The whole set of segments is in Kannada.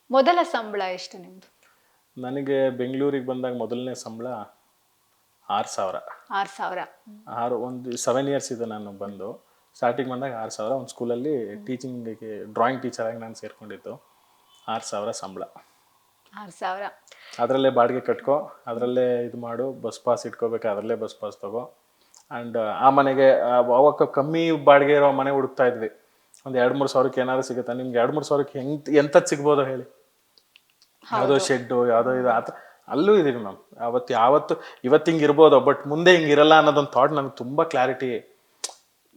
ಮೊದಲ ಸಂಬಳ ಎಷ್ಟು ನಿಮ್ದು? ನನಗೆ ಬೆಂಗಳೂರಿಗೆ ಬಂದಾಗ ಮೊದಲನೇ ಸಂಬಳ 6,000. 6,000. ಒಂದು 7 ಇಯರ್ಸ್ ಇದೆ ನಾನು ಬಂದು. ಸ್ಟಾರ್ಟಿಂಗ್ ಬಂದಾಗ 6,000 ಒಂದು ಸ್ಕೂಲಲ್ಲಿ ಟೀಚಿಂಗಿಗೆ ಡ್ರಾಯಿಂಗ್ ಟೀಚರಾಗಿ ನಾನು ಸೇರಿಕೊಂಡಿದ್ದು. 6,000 ಸಂಬಳ. 6,000. ಅದರಲ್ಲೇ ಬಾಡಿಗೆ ಕಟ್ಕೊ, ಅದರಲ್ಲೇ ಇದು ಮಾಡು, ಬಸ್ ಪಾಸ್ ಇಟ್ಕೋಬೇಕು, ಅದರಲ್ಲೇ ಬಸ್ ಪಾಸ್ ತಗೋ. ಆ್ಯಂಡ್ ಆ ಮನೆಗೆ ಅವಾಗ ಕಮ್ಮಿ ಬಾಡಿಗೆ ಇರೋ ಮನೆ ಹುಡುಕ್ತಾ ಇದ್ವಿ. ಒಂದು 2-3 ಸಾವಿರಕ್ಕೆ ಏನಾದ್ರು ಸಿಗುತ್ತಾ? ನಿಮ್ಗೆ 2-3 ಸಾವಿರಕ್ಕೆ ಎಂಥದ್ದು ಸಿಗ್ಬೋದೋ ಹೇಳಿ? ಯಾವುದೋ ಶೆಡ್ಡು, ಯಾವುದೋ ಇದು ಆ ಥರ ಅಲ್ಲೂ ಇದೀವಿ ಮ್ಯಾಮ್. ಯಾವತ್ತು ಇವತ್ತು ಹಿಂಗೆ ಇರ್ಬೋದು, ಬಟ್ ಮುಂದೆ ಹಿಂಗೆ ಇರಲ್ಲ ಅನ್ನೋದೊಂದು ಥಾಟ್ ನನಗೆ ತುಂಬ ಕ್ಲಾರಿಟಿ.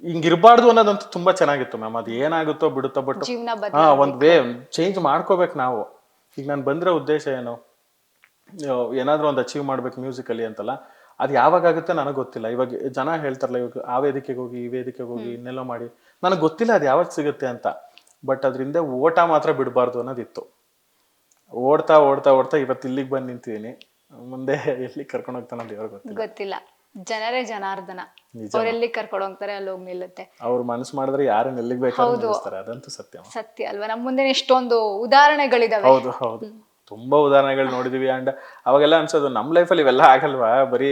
ಹಿಂಗಿರಬಾರ್ದು ಅನ್ನೋದಂತೂ ತುಂಬ ಚೆನ್ನಾಗಿತ್ತು ಮ್ಯಾಮ್. ಅದು ಏನಾಗುತ್ತೋ ಬಿಡುತ್ತೋ, ಬಟ್ ಒಂದು ವೇ ಚೇಂಜ್ ಮಾಡ್ಕೋಬೇಕು ನಾವು. ಈಗ ನಾನು ಬಂದಿರೋ ಉದ್ದೇಶ ಏನು, ಏನಾದರೂ ಒಂದು ಅಚೀವ್ ಮಾಡ್ಬೇಕು ಮ್ಯೂಸಿಕಲ್ಲಿ ಅಂತಲ್ಲ. ಅದು ಯಾವಾಗ ಆಗುತ್ತೆ ನನಗೆ ಗೊತ್ತಿಲ್ಲ. ಇವಾಗ ಜನ ಹೇಳ್ತಾರಲ್ಲ, ಇವಾಗ ಆ ವೇದಿಕೆಗೆ ಹೋಗಿ, ಈ ವೇದಿಕೆಗೆ ಹೋಗಿ, ಇನ್ನೆಲ್ಲೋ ಮಾಡಿ, ನನಗೆ ಗೊತ್ತಿಲ್ಲ ಅದು ಯಾವಾಗ ಸಿಗುತ್ತೆ ಅಂತ. ಬಟ್ ಅದರಿಂದ ಓಟ ಮಾತ್ರ ಬಿಡಬಾರ್ದು ಅನ್ನೋದಿತ್ತು. ಓಡ್ತಾ ಓಡ್ತಾ ಓಡ್ತಾ ಇವತ್ತು ಇಲ್ಲಿಗೆ ಬಂದು ನಿಂತಿದ್ದೀನಿ. ಮುಂದೆ ಎಲ್ಲಿ ಕರ್ಕೊಂಡು ಹೋಗ್ತಾನೆ ಅಂತ ದೇವ್ರಿಗೆ ಗೊತ್ತಿಲ್ಲ. ಜನರೇ ಜನಾರ್ದನ, ಅವರೆಲ್ಲಿ ಕರ್ಕೊಂಡು ಹೋಗ್ತಾರೆ ಅಲ್ಲಿ ಹೋಗಿ ನಿಲ್ಲುತ್ತೆ. ಅವ್ರು ಮನಸ್ಸು ಮಾಡಿದ್ರೆ ಯಾರನ್ನ ಎಲ್ಲಿಗೆ ಬೇಕಾದ್ರೂ ನಿಲ್ಲಿಸ್ತಾರೆ. ಅದಂತೂ ಸತ್ಯ. ಸತ್ಯ ಅಲ್ವಾ? ನಮ್ಮ ಮುಂದೆ ಎಷ್ಟೊಂದು ಉದಾಹರಣೆಗಳಿದಾವೆ. ಹೌದು ಹೌದು, ತುಂಬಾ ಉದಾಹರಣೆಗಳು ನೋಡಿದೀವಿ. ಅಂಡ್ ಅವಾಗೆಲ್ಲ ಅನ್ಸೋದು ನಮ್ಮ ಲೈಫಲ್ಲಿ ಇವೆಲ್ಲ ಆಗಲ್ವಾ, ಬರೀ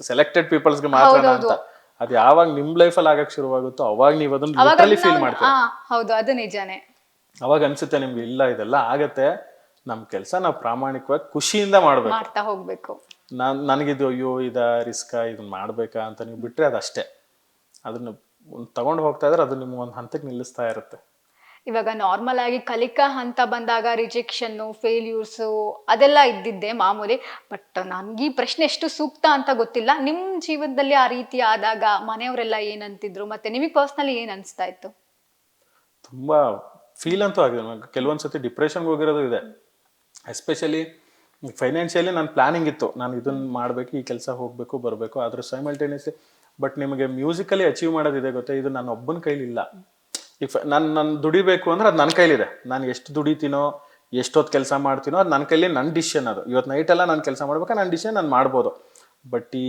ಸೆಲೆಕ್ಟೆಡ್ ಪೀಪಲ್ಸ್ಗೆ ಮಾತ್ರ ಅಂತ. ಅದು ಯಾವಾಗ ನಿಮ್ ಲೈಫಲ್ಲಿ ಆಗಕ್ ಶುರುವಾಗುತ್ತೋ ಅವಾಗ ನೀವು ಅದನ್ನ ಲಿಟರಲಿ ಫೀಲ್ ಮಾಡ್ತೀರಾ. ಹೌದು, ಅದು ನಿಜಾನೇ. ಅವಾಗ ಅನ್ಸುತ್ತೆ ನಿಮ್ಗೆ, ಇಲ್ಲ ಇದೆಲ್ಲ ಆಗತ್ತೆ, ನಮ್ ಕೆಲಸ ನಾವು ಪ್ರಾಮಾಣಿಕವಾಗಿ ಖುಷಿಯಿಂದ ಮಾಡ್ತಾ ಹೋಗ್ಬೇಕು. ನನಗಿದು ಅಯ್ಯೋ ಇದ ರಿಸ್ಕ್ ಇದನ್ನ ಮಾಡ್ಬೇಕಾ ಅಂತ ನೀವು ಬಿಟ್ರೆ ಅದಷ್ಟೇ. ಅದನ್ನ ತಗೊಂಡು ಹೋಗ್ತಾ ಇದ್ರೆ ಅದು ನಿಮ್ಗೆ ಒಂದು ಹಂತಕ್ಕೆ ನಿಲ್ಲಿಸ್ತಾ ಇರುತ್ತೆ. ಇವಾಗ ನಾರ್ಮಲ್ ಆಗಿ ಕಲಿಕಾ ಹಂತ ಬಂದಾಗ ರಿಜೆಕ್ಷನ್ನು, ಫೇಲ್ಯೂರ್ಸು ಅದೆಲ್ಲ ಇದ್ದಿದ್ದೆ ಮಾಮೂಲಿ. ಬಟ್ ನನ್ಗೆ ಈ ಪ್ರಶ್ನೆ ಎಷ್ಟು ಸೂಕ್ತ ಅಂತ ಗೊತ್ತಿಲ್ಲ. ನಿಮ್ಮ ಜೀವನದಲ್ಲಿ ಆ ರೀತಿ ಆದಾಗ ಮನೆಯವರೆಲ್ಲ ಏನಂತಿದ್ರು, ಮತ್ತೆ ನಿಮಗೆ ಪರ್ಸ್ನಲಿ ಏನ್ ಅನಿಸ್ತಾ ಇತ್ತು? ತುಂಬಾ ಫೀಲ್ ಅಂತೂ ಆಗಿದೆ. ಕೆಲವೊಂದ್ಸತಿ ಡಿಪ್ರೆಷನ್ಗೆ ಹೋಗಿರೋದು ಇದೆ. ಎಸ್ಪೆಷಲಿ ಫೈನಾನ್ಷಿಯಲಿ ನನ್ನ ಪ್ಲಾನಿಂಗ್ ಇತ್ತು, ನಾನು ಇದನ್ನ ಮಾಡಬೇಕು, ಈ ಕೆಲಸ ಹೋಗಬೇಕು ಬರಬೇಕು, ಆದ್ರೆ ಸೈಮಲ್ಟೇನಿಯಸ್ಲಿ. ಬಟ್ ನಿಮಗೆ ಮ್ಯೂಸಿಕಲಿ ಅಚೀವ್ ಮಾಡೋದಿದೆ ಗೊತ್ತಾ, ಇದು ನನ್ನ ಒಬ್ಬನ ಕೈಲಿ ಇಲ್ಲ. ಈಗ ನಾನು ದುಡಿಬೇಕು ಅಂದ್ರೆ ಅದು ನನ್ನ ಕೈಲಿದೆ. ನಾನು ಎಷ್ಟು ದುಡಿತೀನೋ, ಎಷ್ಟೊತ್ತು ಕೆಲಸ ಮಾಡ್ತೀನೋ ಅದು ನನ್ನ ಕೈಲಿ, ನನ್ನ ಡಿಸಿಷನ್ ಅದು. ಇವತ್ತು ನೈಟೆಲ್ಲ ನಾನು ಕೆಲಸ ಮಾಡ್ಬೇಕಾ, ನನ್ನ ಡಿಸಿಷನ್ ನಾನು ಮಾಡ್ಬೋದು. ಬಟ್ ಈ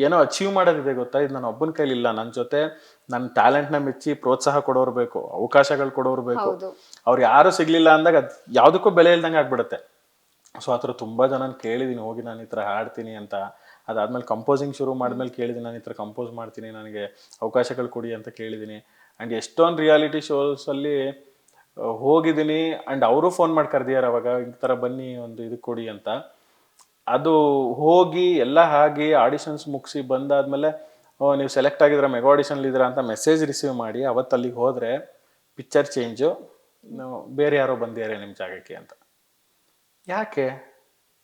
ಏನೋ ಅಚೀವ್ ಮಾಡೋದಿದೆ ಗೊತ್ತಾ, ಇದು ನನ್ನ ಒಬ್ಬನ ಕೈಲಿ ಇಲ್ಲ. ನನ್ನ ಜೊತೆ ನನ್ನ ಟ್ಯಾಲೆಂಟ್ನ ಮೆಚ್ಚಿ ಪ್ರೋತ್ಸಾಹ ಕೊಡೋರು ಬೇಕು, ಅವಕಾಶಗಳು ಕೊಡೋರು ಬೇಕು. ಅವ್ರು ಯಾರು ಸಿಗ್ಲಿಲ್ಲ ಅಂದಾಗ ಅದು ಯಾವುದಕ್ಕೂ ಬೆಲೆ ಇಲ್ದಂಗೆ ಆಗ್ಬಿಡುತ್ತೆ. ಸೊ ಆ ಥರ ತುಂಬ ಜನ ಕೇಳಿದ್ದೀನಿ, ಹೋಗಿ ನಾನು ಈ ಥರ ಹಾಡ್ತೀನಿ ಅಂತ. ಅದಾದ್ಮೇಲೆ ಕಂಪೋಸಿಂಗ್ ಶುರು ಮಾಡಿದ್ಮೇಲೆ ಕೇಳಿದ್ದೀನಿ, ನಾನು ಈ ಥರ ಕಂಪೋಸ್ ಮಾಡ್ತೀನಿ, ನನಗೆ ಅವಕಾಶಗಳು ಕೊಡಿ ಅಂತ ಕೇಳಿದ್ದೀನಿ. ಆ್ಯಂಡ್ ಎಷ್ಟೊಂದು ರಿಯಾಲಿಟಿ ಶೋಸಲ್ಲಿ ಹೋಗಿದ್ದೀನಿ. ಆ್ಯಂಡ್ ಅವರು ಫೋನ್ ಮಾಡಿ ಕರೆದಿದ್ದಾರೆ ಅವಾಗ, ಈ ಥರ ಬನ್ನಿ ಒಂದು ಇದಕ್ಕೆ ಕೊಡಿ ಅಂತ. ಅದು ಹೋಗಿ ಎಲ್ಲ ಆಗಿ ಆಡಿಷನ್ಸ್ ಮುಗಿಸಿ ಬಂದಾದ್ಮೇಲೆ, ನೀವು ಸೆಲೆಕ್ಟ್ ಆಗಿದ್ರೆ ಮೆಗಾ ಆಡಿಷನ್ಲಿದ್ದೀರಾ ಅಂತ ಮೆಸೇಜ್ ರಿಸೀವ್ ಮಾಡಿ, ಅವತ್ತು ಅಲ್ಲಿಗೆ ಹೋದರೆ ಪಿಕ್ಚರ್ ಚೇಂಜು, ಬೇರೆ ಯಾರೋ ಬಂದಿದ್ದಾರೆ ನಿಮ್ಮ ಜಾಗಕ್ಕೆ ಅಂತ. ಯಾಕೆ?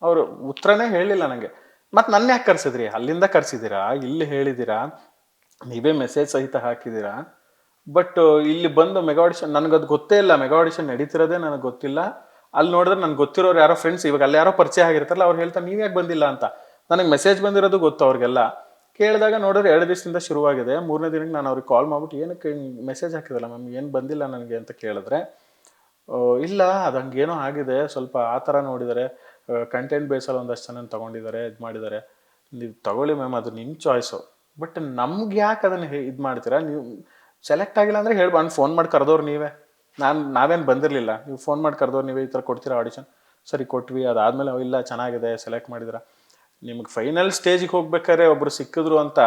ಅವರು ಉತ್ತರನೇ ಹೇಳಿಲ್ಲ ನನಗೆ. ಮತ್ತು ನನ್ನ ಯಾಕೆ ಕರ್ಸಿದ್ರಿ? ಅಲ್ಲಿಂದ ಕರ್ಸಿದ್ದೀರಾ, ಇಲ್ಲಿ ಹೇಳಿದ್ದೀರಾ, ನೀವೇ ಮೆಸೇಜ್ ಸಹಿತ ಹಾಕಿದ್ದೀರಾ. ಬಟ್ ಇಲ್ಲಿ ಬಂದು ಮೆಗಾ ಆಡಿಷನ್, ನನಗದು ಗೊತ್ತೇ ಇಲ್ಲ. ಮೆಗಾ ಆಡಿಷನ್ ನಡೀತಿರೋದೇ ನನಗೆ ಗೊತ್ತಿಲ್ಲ. ಅಲ್ಲಿ ನೋಡಿದ್ರೆ ನನಗೆ ಗೊತ್ತಿರೋರು ಯಾರೋ ಫ್ರೆಂಡ್ಸ್, ಇವಾಗ ಅಲ್ಲಿ ಯಾರೋ ಪರಿಚಯ ಆಗಿರ್ತಾರಲ್ಲ, ಅವ್ರು ಹೇಳ್ತಾರೆ ನೀವು ಯಾಕೆ ಬಂದಿಲ್ಲ ಅಂತ. ನನಗೆ ಮೆಸೇಜ್ ಬಂದಿರೋದು ಗೊತ್ತು ಅವ್ರಿಗೆಲ್ಲ. ಕೇಳಿದಾಗ ನೋಡಿದ್ರೆ 2 ದಿವಸದಿಂದ ಶುರುವಾಗಿದೆ. 3ನೇ ದಿನಕ್ಕೆ ನಾನು ಅವ್ರಿಗೆ ಕಾಲ್ ಮಾಡ್ಬಿಟ್ಟು, ಏನಕ್ಕೆ ಮೆಸೇಜ್ ಹಾಕಿದಲ್ಲ ಮ್ಯಾಮ್, ಏನು ಬಂದಿಲ್ಲ ನನಗೆ ಅಂತ ಕೇಳಿದ್ರೆ, ಇಲ್ಲ ಅದು ಹಂಗೇನೋ ಆಗಿದೆ ಸ್ವಲ್ಪ ಆ ಥರ ನೋಡಿದ್ದಾರೆ, ಕಂಟೆಂಟ್ ಬೇಸಲ್ಲಿ ಒಂದಷ್ಟು ಜನ ತೊಗೊಂಡಿದ್ದಾರೆ, ಇದು ಮಾಡಿದ್ದಾರೆ, ನೀವು ತಗೊಳ್ಳಿ ಮ್ಯಾಮ್, ಅದು ನಿಮ್ಮ ಚಾಯ್ಸು. ಬಟ್ ನಮ್ಗೆ ಯಾಕೆ ಅದನ್ನು ಇದು ಮಾಡ್ತೀರಾ? ನೀವು ಸೆಲೆಕ್ಟ್ ಆಗಿಲ್ಲ ಅಂದರೆ ನಾನು ಫೋನ್ ಮಾಡಿ ಕರೆದವ್ರು ನೀವೇ, ನಾವೇನು ಬಂದಿರಲಿಲ್ಲ, ನೀವು ಫೋನ್ ಮಾಡಿ ಕರೆದವ್ರು ನೀವೇ, ಈ ಥರ ಕೊಡ್ತೀರಾ ಆಡಿಷನ್? ಸರಿ ಕೊಟ್ವಿ. ಅದಾದಮೇಲೆ ಇಲ್ಲ ಚೆನ್ನಾಗಿದೆ, ಸೆಲೆಕ್ಟ್ ಮಾಡಿದಿರ. ನಿಮಗೆ ಫೈನಲ್ ಸ್ಟೇಜಿಗೆ ಹೋಗ್ಬೇಕಾದ್ರೆ ಒಬ್ಬರು ಸಿಕ್ಕಿದ್ರು ಅಂತ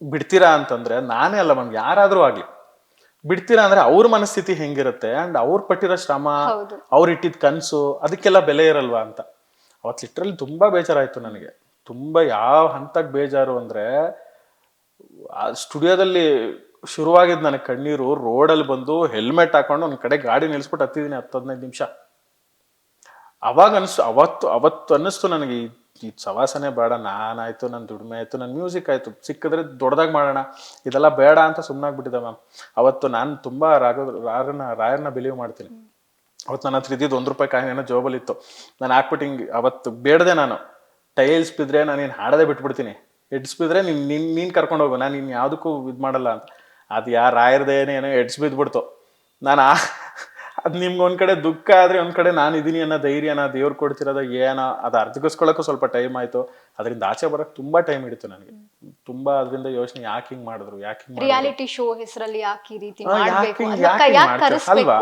ಬಿಡ್ತೀರಾ ಅಂತಂದರೆ, ನಾನೇ ಅಲ್ಲ ಮ್ಯಾಮ್, ಯಾರಾದರೂ ಆಗಲಿ ಬಿಡ್ತೀರಾ ಅಂದರೆ ಅವ್ರ ಮನಸ್ಥಿತಿ ಹೆಂಗಿರುತ್ತೆ, ಆ್ಯಂಡ್ ಅವ್ರು ಪಟ್ಟಿರೋ ಶ್ರಮ, ಅವ್ರು ಇಟ್ಟಿದ್ದ ಕನಸು, ಅದಕ್ಕೆಲ್ಲ ಬೆಲೆ ಇರಲ್ವಾ ಅಂತ. ಅವತ್ತು ಲಿಟ್ರಲಿ ತುಂಬ ಬೇಜಾರಾಯಿತು ನನಗೆ. ತುಂಬ ಯಾವ ಹಂತಕ್ಕೆ ಬೇಜಾರು ಅಂದರೆ, ಆ ಸ್ಟುಡಿಯೋದಲ್ಲಿ ಶುರುವಾಗಿದ್ದು ನನಗೆ ಕಣ್ಣೀರು. ರೋಡಲ್ಲಿ ಬಂದು ಹೆಲ್ಮೆಟ್ ಹಾಕೊಂಡು ಒಂದು ಕಡೆ ಗಾಡಿ ನಿಲ್ಲಿಸ್ಬಿಟ್ಟು ಹತ್ತಿದ್ದೀನಿ 10-15 ನಿಮಿಷ. ಅವಾಗ ಅವತ್ತು ಅನ್ನಿಸ್ತು ನನಗೆ, ಈ ಸವಾಸನೆ ಬೇಡ, ನಾನಾಯ್ತು, ನನ್ನ ದುಡಿಮೆ ಆಯಿತು, ನನ್ನ ಮ್ಯೂಸಿಕ್ ಆಯಿತು, ಸಿಕ್ಕಿದ್ರೆ ದೊಡ್ಡದಾಗಿ ಮಾಡೋಣ, ಇದೆಲ್ಲ ಬೇಡ ಅಂತ ಸುಮ್ಮನಾಗ್ಬಿಟ್ಟಿದ್ದೆ ಮ್ಯಾಮ್. ಅವತ್ತು ನಾನು ತುಂಬ ರಾಯರನ್ನ ಬಿಲೀವ್ ಮಾಡ್ತೀನಿ. ಅವತ್ತು ನನ್ನ ಹತ್ರ ಇದ್ದಿದ್ದು ₹1 ಕಾಯಿನ್ ಏನೋ ಜೋಬಲ್ಲಿತ್ತು. ನಾನು ಹಾಕ್ಬಿಟ್ಟು ಹಿಂಗೆ ಅವತ್ತು ಬೇಡದೆ, ನಾನು ಟೈಲ್ಸ್ ಬಿದ್ದರೆ ನಾನು ಏನು ಹಾಡೋದೇ ಬಿಟ್ಬಿಡ್ತೀನಿ, ಎಡ್ಸ್ಬಿದ್ರೆ ನೀನು ಕರ್ಕೊಂಡು ಹೋಗು, ನಾನು ಇನ್ನು ಯಾವುದಕ್ಕೂ ಇದು ಮಾಡಲ್ಲ ಅಂತ. ಅದು ರಾಯರದೇನೇನೋ ಬಿದ್ಬಿಡ್ತು. ನಾನು ಅದು ನಿಮ್ಗೆ ಒಂದು ಕಡೆ ದುಃಖ ಆದರೆ, ಒಂದು ಕಡೆ ನಾನು ಇದೀನಿ ಅನ್ನೋ ಧೈರ್ಯನ ದೇವ್ರು ಕೊಡ್ತಿರೋದ ಏನೋ, ಅದು ಅರ್ಧಗಿಸ್ಕೊಳ್ಳೋಕ್ಕೂ ಸ್ವಲ್ಪ ಟೈಮ್ ಆಯಿತು. ಅದರಿಂದ ಆಚೆ ಬರೋಕ್ಕೆ ತುಂಬ ಟೈಮ್ ಹಿಡಿತು ನನಗೆ. ತುಂಬ ಅದರಿಂದ ಯೋಚನೆ, ಯಾಕೆ ಹಿಂಗೆ ಮಾಡಿದ್ರು, ಯಾಕೆ ಹಿಂಗೆ ರಿಯಾಲಿಟಿ ಶೋ ಹೆಸರಲ್ಲಿ ಯಾಕೆ ಈ ರೀತಿ ಅಲ್ವಾ?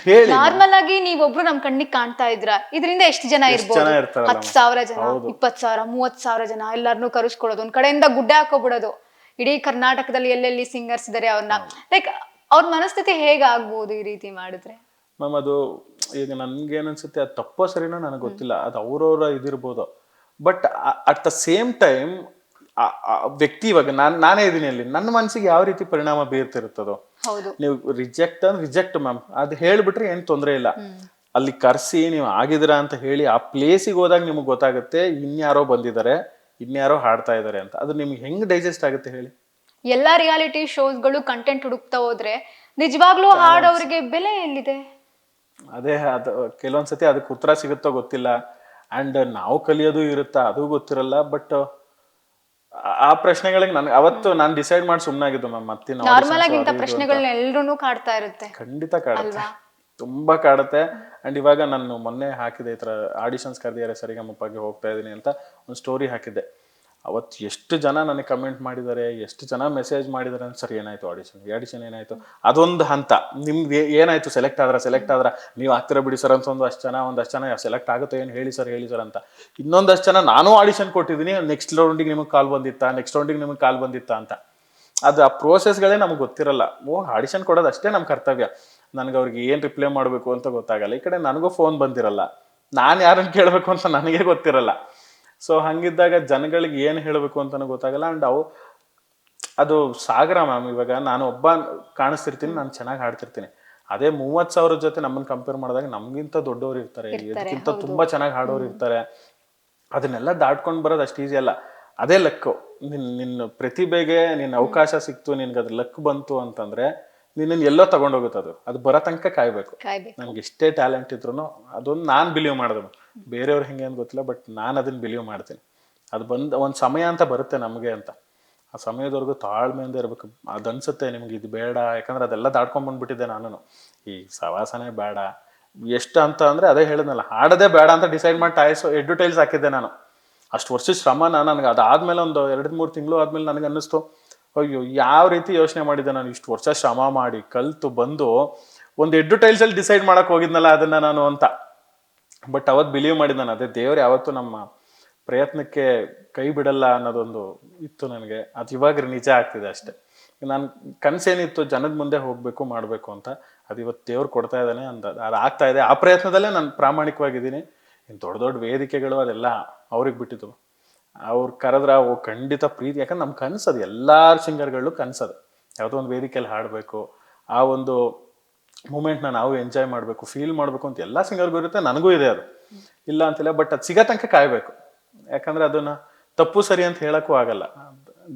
ಹೇಳಿ ನಾರ್ಮಲ್ ಆಗಿ ನೀವೊಬ್ರು ನಮ್ ಕಣ್ಣಿಗೆ ಕಾಣ್ತಾ ಇದ್ರ, ಇದರಿಂದ ಎಷ್ಟು ಜನ ಇರ್ಬೋದು? ಜನ ಇರ್ತಾರಲ್ಲ 10,000 ಜನ, 20,000, 30,000 ಜನ ಎಲ್ಲರನ್ನೂ ಕರೆಸ್ಕೊಳ್ಳೋದು, ಒಂದ್ ಕಡೆಯಿಂದ ಗುಡ್ಡೆ ಹಾಕೋಬಿಡೋದು. ಇಡೀ ಕರ್ನಾಟಕದಲ್ಲಿ ಎಲ್ಲೆಲ್ಲಿ ಸಿಂಗರ್ಸ್ ಇದಾರೆ ಅವ್ರನ್ನ, ಲೈಕ್ ಅವ್ರ ಮನಸ್ಥಿತಿ ಹೇಗಾಗ್ಬೋದು ಈ ರೀತಿ ಮಾಡಿದ್ರೆ? ಮ್ಯಾಮ್ ಅದು ಈಗ ನನ್ಗೆ ಏನನ್ಸುತ್ತೆ, ಅದು ತಪ್ಪೋ ಸರಿನೋ ನನಗೆ ಗೊತ್ತಿಲ್ಲ, ಅದು ಅವ್ರವ್ರ ಇದಿರ್ಬೋದು. But at the same time ವ್ಯಕ್ತಿ ಇವಾಗ ನಾನೇ ಇದೀನಿ ಅಲ್ಲಿ, ನನ್ನ ಮನಸ್ಸಿಗೆ ಯಾವ ರೀತಿ ಪರಿಣಾಮ ಬೀರ್ತಿರುತ್ತದೋ. ಹೌದು, ನೀವು ರಿಜೆಕ್ಟ್ ಅಂದ್ರೆ ರಿಜೆಕ್ಟ್ ಮ್ಯಾಮ್, ಅದು ಹೇಳ್ಬಿಟ್ರೆ ಏನ್ ತೊಂದರೆ ಇಲ್ಲ. ಅಲ್ಲಿ ಕರ್ಸಿ ನೀವು ಆಗಿದ್ದೀರಾ ಅಂತ ಹೇಳಿ ಆ ಪ್ಲೇಸಿಗೆ ಹೋದಾಗ ನಿಮ್ಗೆ ಗೊತ್ತಾಗುತ್ತೆ ಇನ್ಯಾರೋ ಬಂದಿದ್ದಾರೆ, ಇನ್ಯಾರೋ ಹಾಡ್ತಾ ಇದಾರೆ ಅಂತ. ಅದು ನಿಮ್ಗೆ ಹೆಂಗ್ ಡೈಜೆಸ್ಟ್ ಆಗುತ್ತೆ ಹೇಳಿ? ಎಲ್ಲಾ ರಿಯಾಲಿಟಿ ಶೋಸ್ಗಳು ಕಂಟೆಂಟ್ ಹುಡುಕ್ತಾ ಹೋದ್ರೆ ನಿಜವಾಗ್ಲೂ ಹಾಡೋರಿಗೆ ಬೆಲೆ ಎಲ್ಲಿದೆ? ಅದೇ ಅದು ಕೆಲವೊಂದ್ಸತಿ ಅದಕ್ಕೆ ಉತ್ತರ ಸಿಗುತ್ತೋ ಗೊತ್ತಿಲ್ಲ. ಅಂಡ್ ನಾವು ಕಲಿಯೋದು ಇರುತ್ತಾ ಅದು ಗೊತ್ತಿರಲ್ಲ. ಬಟ್ ಆ ಪ್ರಶ್ನೆಗಳಿಗೆ ಅವತ್ತು ನಾನು ಡಿಸೈಡ್ ಮಾಡಿ ಸುಮ್ಮನಾಗಿದ್ದು ಮ್ಯಾಮ್. ಮತ್ತೆ ನಾರ್ಮಲ್ ಆಗಿ ಇಂಥ ಪ್ರಶ್ನೆಗಳನ್ನ ಎಲ್ರೂ ಕಾಡ್ತಾ ಇರುತ್ತೆ. ಖಂಡಿತ ಕಾಡುತ್ತೆ, ತುಂಬಾ ಕಾಡುತ್ತೆ. ಅಂಡ್ ಇವಾಗ ನಾನು ಮೊನ್ನೆ ಹಾಕಿದೆ, ಈ ತರ ಆಡಿಷನ್ಸ್ ಕರೆದಿದ್ದಾರೆ ಸರಿಗಮಪಗೆ ಹೋಗ್ತಾ ಇದೀನಿ ಅಂತ ಒಂದು ಸ್ಟೋರಿ ಹಾಕಿದ್ದೆ. ಅವತ್ತು ಎಷ್ಟು ಜನ ನನಗೆ ಕಮೆಂಟ್ ಮಾಡಿದ್ದಾರೆ, ಎಷ್ಟು ಜನ ಮೆಸೇಜ್ ಮಾಡಿದ್ದಾರೆ ಅಂತ. ಸರ್ ಏನಾಯ್ತು ಆಡಿಷನ್ ಏನಾಯ್ತು? ಅದೊಂದು ಹಂತ. ನಿಮ್ಗೆ ಏನಾಯ್ತು? ಸೆಲೆಕ್ಟ್ ಆದ್ರ ನೀವು ಆಗ್ತೀರಾ ಬಿಡಿ ಸರ್ ಅಂತ ಒಂದಷ್ಟು ಜನ ಸೆಲೆಕ್ಟ್ ಆಗುತ್ತೋ ಏನು ಹೇಳಿ ಸರ್ ಅಂತ. ಇನ್ನೊಂದಷ್ಟು ಜನ ನಾನು ಆಡಿಷನ್ ಕೊಟ್ಟಿದ್ದೀನಿ, ನೆಕ್ಸ್ಟ್ ರೌಂಡಿಗೆ ನಿಮಗೆ ಕಾಲ್ ಬಂದಿತ್ತಾ ಅಂತ. ಅದು ಆ ಪ್ರೋಸೆಸ್ಗಳೇ ನಮ್ಗೆ ಗೊತ್ತಿರಲ್ಲ. ಆಡಿಷನ್ ಕೊಡೋದು ಅಷ್ಟೇ ನಮ್ಮ ಕರ್ತವ್ಯ. ನನಗೆ ಅವ್ರಿಗೆ ಏನು ರಿಪ್ಲೈ ಮಾಡಬೇಕು ಅಂತ ಗೊತ್ತಾಗಲ್ಲ. ಈ ಕಡೆ ನನಗೂ ಫೋನ್ ಬಂದಿರಲ್ಲ, ನಾನು ಯಾರನ್ನು ಕೇಳಬೇಕು ಅಂತ ನನಗೆ ಗೊತ್ತಿರಲ್ಲ. ಸೊ ಹಂಗಿದ್ದಾಗ ಜನಗಳಿಗೆ ಏನು ಹೇಳಬೇಕು ಅಂತಲೂ ಗೊತ್ತಾಗಲ್ಲ. ಆ್ಯಂಡ್ ಅದು ಸಾಗರ ಮ್ಯಾಮ್. ಇವಾಗ ನಾನು ಒಬ್ಬ ಕಾಣಿಸ್ತಿರ್ತೀನಿ, ನಾನು ಚೆನ್ನಾಗಿ ಹಾಡ್ತಿರ್ತೀನಿ. ಅದೇ 30,000 ಜೊತೆ ನಮ್ಮನ್ನು ಕಂಪೇರ್ ಮಾಡಿದಾಗ ನಮಗಿಂತ ದೊಡ್ಡವ್ರು ಇರ್ತಾರೆ, ಇದಕ್ಕಿಂತ ತುಂಬ ಚೆನ್ನಾಗಿ ಹಾಡೋರು ಇರ್ತಾರೆ. ಅದನ್ನೆಲ್ಲ ದಾಟ್ಕೊಂಡು ಬರೋದು ಅಷ್ಟು ಈಸಿ ಅಲ್ಲ. ಅದೇ ಲಕ್ಕು. ನಿನ್ನ ಪ್ರತಿಭೆಗೆ ನಿನ್ನ ಅವಕಾಶ ಸಿಕ್ತು, ನಿನ್ಗೆ ಅದು ಲಕ್ ಬಂತು ಅಂತಂದ್ರೆ ನಿನ್ನನ್ನು ಎಲ್ಲೋ ತಗೊಂಡೋಗುತ್ತೆ. ಅದು ಬರೋ ತನಕ ಕಾಯ್ಬೇಕು. ನನ್ಗೆ ಎಷ್ಟೇ ಟ್ಯಾಲೆಂಟ್ ಇದ್ರು ಅದೊಂದು ನಾನು ಬಿಲೀವ್ ಮಾಡೋದು. ಬೇರೆಯವ್ರು ಹೆಂಗೆ ಅಂತ ಗೊತ್ತಿಲ್ಲ, ಬಟ್ ನಾನು ಅದನ್ನ ಬಿಲೀವ್ ಮಾಡ್ತೀನಿ. ಅದು ಒಂದು ಸಮಯ ಅಂತ ಬರುತ್ತೆ ನಮಗೆ ಅಂತ. ಆ ಸಮಯದವರೆಗೂ ತಾಳ್ಮೆಯಿಂದ ಇರ್ಬೇಕು. ಅದು ಅನ್ಸುತ್ತೆ ನಿಮ್ಗೆ ಇದು ಬೇಡ, ಯಾಕಂದ್ರೆ ಅದೆಲ್ಲ ದಾಟ್ಕೊಂಡ್ ಬಂದ್ಬಿಟ್ಟಿದ್ದೆ ನಾನು. ಈ ಸವಾಸನೆ ಬೇಡ ಎಷ್ಟು ಅಂತ ಅಂದ್ರೆ ಅದೇ ಹೇಳಿದ್ನಲ್ಲ, ಹಾಡೋದೇ ಬೇಡ ಅಂತ ಡಿಸೈಡ್ ಮಾಡಿ ಎಡ್ವರ್ಟೈಸ್ ಹಾಕಿದ್ದೆ ನಾನು. ಅಷ್ಟು ವರ್ಷ ಶ್ರಮನ ನನಗೆ ಅದಾದ್ಮೇಲೆ ಒಂದು 2-3 ತಿಂಗಳು ಆದ್ಮೇಲೆ ನನಗೆ ಅನ್ನಿಸ್ತು, ಅಯ್ಯೋ ಯಾವ ರೀತಿ ಯೋಚನೆ ಮಾಡಿದ್ದೆ ನಾನು. ಇಷ್ಟು ವರ್ಷ ಶ್ರಮ ಮಾಡಿ ಕಲ್ತು ಬಂದು ಒಂದು ಎಡ್ವರ್ಟೈಸಲ್ಲಿ ಡಿಸೈಡ್ ಮಾಡಕ್ ಹೋಗಿದ್ನಲ್ಲ ಅದನ್ನ ನಾನು ಅಂತ. ಬಟ್ ಅವತ್ತು ಬಿಲೀವ್ ಮಾಡಿದ್ ನಾನು. ಅದೇ ದೇವ್ರು ಯಾವತ್ತು ನಮ್ಮ ಪ್ರಯತ್ನಕ್ಕೆ ಕೈ ಬಿಡಲ್ಲ ಅನ್ನೋದೊಂದು ಇತ್ತು ನನಗೆ. ಅದು ಇವಾಗ ನಿಜ ಆಗ್ತಿದೆ ಅಷ್ಟೇ. ನಾನು ಕನಸೇನಿತ್ತು ಜನದ ಮುಂದೆ ಹೋಗ್ಬೇಕು ಮಾಡಬೇಕು ಅಂತ, ಅದು ಇವತ್ತು ದೇವ್ರು ಕೊಡ್ತಾ ಇದ್ದಾನೆ ಅಂತ. ಅದು ಆಗ್ತಾ ಇದೆ. ಆ ಪ್ರಯತ್ನದಲ್ಲೇ ನಾನು ಪ್ರಾಮಾಣಿಕವಾಗಿದ್ದೀನಿ. ಇನ್ನು ದೊಡ್ಡ ವೇದಿಕೆಗಳು ಅದೆಲ್ಲ ಅವ್ರಿಗೆ ಬಿಟ್ಟಿದ್ದು. ಅವ್ರು ಕರೆದ್ರ ಖಂಡಿತ ಪ್ರೀತಿ. ಯಾಕಂದ್ರೆ ನಮ್ಮ ಕನಸದು, ಎಲ್ಲಾರ ಸಿಂಗರ್ಗಳು ಕನಸದು ಯಾವುದೋ ಒಂದು ವೇದಿಕೆಯಲ್ಲಿ ಹಾಡಬೇಕು, ಆ ಒಂದು ಮೂಮೆಂಟ್ನ ನಾವು ಎಂಜಾಯ್ ಮಾಡಬೇಕು, ಫೀಲ್ ಮಾಡಬೇಕು ಅಂತ ಎಲ್ಲ ಸಿಂಗರ್ಗೂ ಇರುತ್ತೆ. ನನಗೂ ಇದೆ, ಅದು ಇಲ್ಲ ಅಂತಿಲ್ಲ. ಬಟ್ ಅದು ಸಿಗೋ ತನಕ ಕಾಯ್ಬೇಕು. ಯಾಕಂದ್ರೆ ಅದನ್ನ ತಪ್ಪು ಸರಿ ಅಂತ ಹೇಳಕ್ಕೂ ಆಗಲ್ಲ.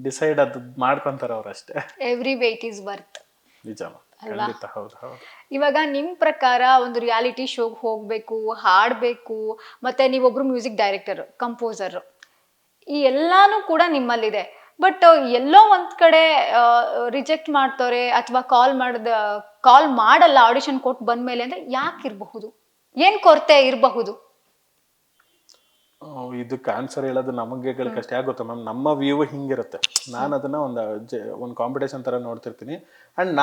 ಡಿಸೈಡ್ ಅದು ಮಾಡ್ಕೊಂತಾರೆ ಅವ್ರು ಅಷ್ಟೇ. Every wait is worth. ನಿಜ, ಖಂಡಿತ. ಹೌದು. ಇವಾಗ ನಿಮ್ ಪ್ರಕಾರ ಒಂದು ರಿಯಾಲಿಟಿ ಶೋಗೆ ಹೋಗ್ಬೇಕು, ಹಾಡ್ಬೇಕು, ಮತ್ತೆ ನೀವೊಬ್ರು ಮ್ಯೂಸಿಕ್ ಡೈರೆಕ್ಟರ್, ಕಂಪೋಸರ್, ಈ ಎಲ್ಲಾನು ಕೂಡ ನಿಮ್ಮಲ್ಲಿದೆ. ಬಟ್ ಎಲ್ಲೋ ಒಂದ್ ಕಡೆ ರಿಜೆಕ್ಟ್ ಮಾಡ್ತಾರೆ ಅಥವಾ ಕಾಲ್ ಮಾಡಲ್ಲ ಆಡಿಷನ್ ಕೊಟ್ಟು ಬಂದ್ಮೇಲೆ ಅಂದ್ರೆ ಯಾಕಿರಬಹುದು? ಏನ್ ಕೊರತೆ ಇರಬಹುದು? ಇದಕ್ಕೆ ಆನ್ಸರ್ ಹೇಳೋದು ನಮಗೆ ಕಷ್ಟ. ಯಾಕೆ ಗೊತ್ತಾ ಮ್ಯಾಮ್, ನಮ್ಮ ವ್ಯೂ ಹಿಂಗಿರುತ್ತೆ. ನಾನು ಅದನ್ನ ಒಂದು ಕಾಂಪಿಟೇಷನ್ ತರ ನೋಡ್ತಿರ್ತೀನಿ. ಅಂಡ್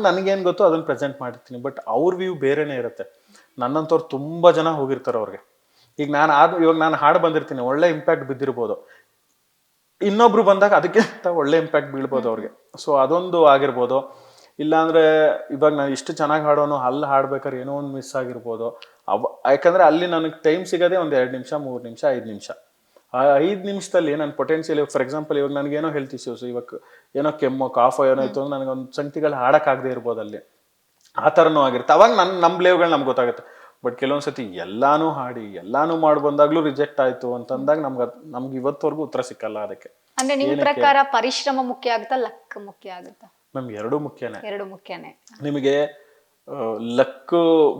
ನನಗೇನು ಗೊತ್ತೋ ಅದನ್ನ ಪ್ರೆಸೆಂಟ್ ಮಾಡಿರ್ತೀನಿ. ಬಟ್ ಅವ್ರ ವ್ಯೂ ಬೇರೆನೇ ಇರುತ್ತೆ. ನನ್ನಂತವ್ರು ತುಂಬಾ ಜನ ಹೋಗಿರ್ತಾರೆ ಅವ್ರಿಗೆ. ಈಗ ಇವಾಗ ನಾನು ಹಾಡು ಬಂದಿರ್ತೀನಿ, ಒಳ್ಳೆ ಇಂಪ್ಯಾಕ್ಟ್ ಬಿದ್ದಿರ್ಬೋದು. ಇನ್ನೊಬ್ರು ಬಂದಾಗ ಅದಕ್ಕಿಂತ ಒಳ್ಳೆ ಇಂಪ್ಯಾಕ್ಟ್ ಬೀಳ್ಬೋದು ಅವ್ರಿಗೆ. ಸೊ ಅದೊಂದು ಆಗಿರ್ಬೋದು. ಇಲ್ಲಾಂದ್ರೆ ಇವಾಗ ನಾನು ಇಷ್ಟು ಚೆನ್ನಾಗಿ ಹಾಡೋನು ಅಲ್ಲಿ ಹಾಡ್ಬೇಕಾದ್ರೆ ಏನೋ ಒಂದು ಮಿಸ್ ಆಗಿರ್ಬೋದು. ಯಾಕಂದ್ರೆ ಅಲ್ಲಿ ನನಗೆ ಟೈಮ್ ಸಿಗೋದೇ ಒಂದು 2 ನಿಮಿಷ, 3 ನಿಮಿಷ, 5 ನಿಮಿಷ. ಆ 5 ನಿಮಿಷದಲ್ಲಿ ನನ್ನ ಪೊಟೆನ್ಷಿಯಲ್, ಫಾರ್ ಎಕ್ಸಾಂಪಲ್ ಇವಾಗ ನನಗೇನೋ ಹೆಲ್ತ್ ಇಶ್ಯೂಸ್, ಇವಾಗ ಏನೋ ಕೆಮ್ಮು ಕಾಫೋ ಏನೋ ಇತ್ತು ಅಂದ್ರೆ ನನಗೊಂದು ಸಂಗತಿಗಳು ಹಾಡಕ್ಕಾಗದೇ ಇರ್ಬೋದು ಅಲ್ಲಿ. ಆ ಥರನೂ ಆಗಿರುತ್ತೆ. ಅವಾಗ ನಮ್ಮ ಲೇವ್ಗಳು ನಮ್ಗೆ ಗೊತ್ತಾಗುತ್ತೆ. ಬಟ್ ಕೆಲವೊಂದ್ಸತಿ ಎಲ್ಲಾನು ಹಾಡಿ ಎಲ್ಲಾನು ಮಾಡಿ ಬಂದಾಗ್ಲೂ ರಿಜೆಕ್ಟ್ ಆಯ್ತು ಅಂತಂದಾಗ ನಮ್ಗೆ ಇವತ್ತವರೆಗೂ ಉತ್ತರ ಸಿಕ್ಕಲ್ಲ ಅದಕ್ಕೆ. ಅಂದ್ರೆ ನಿಮ್ ಪ್ರಕಾರ ಪರಿಶ್ರಮ ಮುಖ್ಯ ಆಗುತ್ತಾ, ಲಕ್ ಮುಖ್ಯ ಆಗುತ್ತಾ? ನಮ್ಗೆ ಎರಡೂ ಮುಖ್ಯನೇ. ಎರಡು ಮುಖ್ಯನೇ. ನಿಮಗೆ ಲಕ್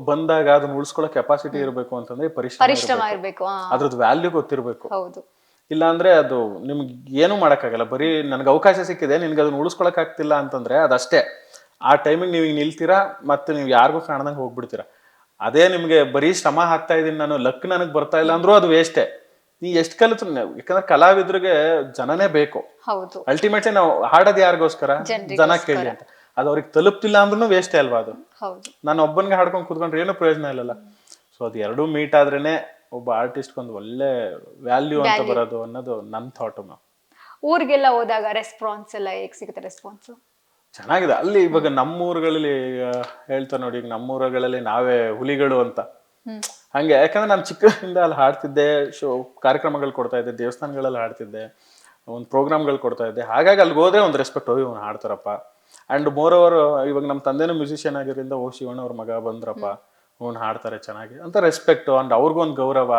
ಬಂದಾಗ ಅದನ್ನ ಉಳಿಸ್ಕೊಳ್ಳೋ ಕೆಪಾಸಿಟಿ ಇರಬೇಕು ಅಂತಂದ್ರೆ ಪರಿಶ್ರಮ ಇರಬೇಕು, ಅದ್ರದ್ದು ವ್ಯಾಲ್ಯೂ ಗೊತ್ತಿರಬೇಕು. ಹೌದು. ಇಲ್ಲ ಅಂದ್ರೆ ಅದು ನಿಮ್ಗೆ ಏನು ಮಾಡಕ್ಕಾಗಲ್ಲ. ಬರೀ ನನ್ಗೆ ಅವಕಾಶ ಸಿಕ್ಕಿದೆ, ನಿನ್ಗೆ ಅದನ್ನ ಉಳಿಸ್ಕೊಳಕ್ ಆಗ್ತಿಲ್ಲ ಅಂತಂದ್ರೆ ಅದಷ್ಟೇ. ಆ ಟೈಮಿಗೆ ನೀವು ನಿಲ್ತೀರಾ, ಮತ್ತೆ ನೀವು ಯಾರಿಗೂ ಕಾಣ್ದಂಗೆ ಹೋಗ್ಬಿಡ್ತೀರಾ. ಅದೇ ನಿಮ್ಗೆ ಬರೀ ಶ್ರಮ ಹಾಕ್ತಾ ಇದೀನಿ ನಾನು, ಲಕ್ ನನಗೆ ಬರ್ತಾ ಇಲ್ಲ ಅಂದ್ರೂ ಅದು ವೇಸ್ಟೇ. ನೀ ಎಷ್ಟು ಕಲಿತು, ಯಾಕಂದ್ರೆ ಕಲಾವಿದ್ರಿಗೆ ಜನನೇ ಬೇಕು. ಹೌದು. ಅಲ್ಟಿಮೇಟ್ಲಿ ನಾವು ಹಾಡೋದು ಯಾರಿಗೋಸ್ಕರ? ಜನ ಕೇಳಿ ಅಂತ. ಅದು ಅವ್ರಿಗೆ ತಲುಪ್ತಿಲ್ಲ ಅಂದ್ರೂ ವೇಸ್ಟೇ ಅಲ್ವಾ ಅದು. ಹೌದು. ನಾನು ಒಬ್ಬನಿಗೆ ಹಾಡ್ಕೊಂಡು ಕೂತ್ಕೊಂಡ್ರೆ ಏನು ಪ್ರಯೋಜನ ಇಲ್ಲಲ್ಲ. ಸೊ ಅದು ಎರಡೂ ಮೀಟ್ ಆದ್ರೇನೆ ಒಬ್ಬ ಆರ್ಟಿಸ್ಟ್ ಒಂದು ಒಳ್ಳೆ ವ್ಯಾಲ್ಯೂ ಅಂತ ಬರೋದು ಅನ್ನೋದು ನನ್ನ ಥಾಟ್. ಊರಿಗೆಲ್ಲ ಹೋದಾಗ ರೆಸ್ಪಾನ್ಸ್ ಎಲ್ಲ ಹೇಗೆ ಸಿಗುತ್ತೆ? ರೆಸ್ಪಾನ್ಸ್ ಚೆನ್ನಾಗಿದೆ ಅಲ್ಲಿ. ಇವಾಗ ನಮ್ಮೂರುಗಳಲ್ಲಿ ಹೇಳ್ತಾರೆ ನೋಡಿ, ಈಗ ನಮ್ಮೂರುಗಳಲ್ಲಿ ನಾವೇ ಹುಲಿಗಳು ಅಂತ. ಹಂಗೆ, ಯಾಕಂದ್ರೆ ನಾನು ಚಿಕ್ಕದಿಂದ ಅಲ್ಲಿ ಹಾಡ್ತಿದ್ದೆ, ಕಾರ್ಯಕ್ರಮಗಳು ಕೊಡ್ತಾ ಇದ್ದೆ, ದೇವಸ್ಥಾನಗಳಲ್ಲಿ ಹಾಡ್ತಿದ್ದೆ, ಒಂದು ಪ್ರೋಗ್ರಾಮ್ಗಳು ಕೊಡ್ತಾ ಇದ್ದೆ. ಹಾಗಾಗಿ ಅಲ್ಲಿಗೆ ಹೋದ್ರೆ ಒಂದು ರೆಸ್ಪೆಕ್ಟ್, ಹೋಗಿ ಇವ್ನು ಹಾಡ್ತಾರಪ್ಪ. ಅಂಡ್ ಮೋರ್ ಓವರ್ ಇವಾಗ ನಮ್ಮ ತಂದೆನೂ ಮ್ಯೂಸಿಷಿಯನ್ ಆಗಿರೋದ್ರಿಂದ, ಓ ಶಿವಣ್ಣ ಅವ್ರ ಮಗ ಬಂದ್ರಪ್ಪ, ಅವ್ನು ಹಾಡ್ತಾರೆ ಚೆನ್ನಾಗಿ ಅಂತ ರೆಸ್ಪೆಕ್ಟು ಅಂಡ್ ಅವ್ರಿಗೊಂದು ಗೌರವ.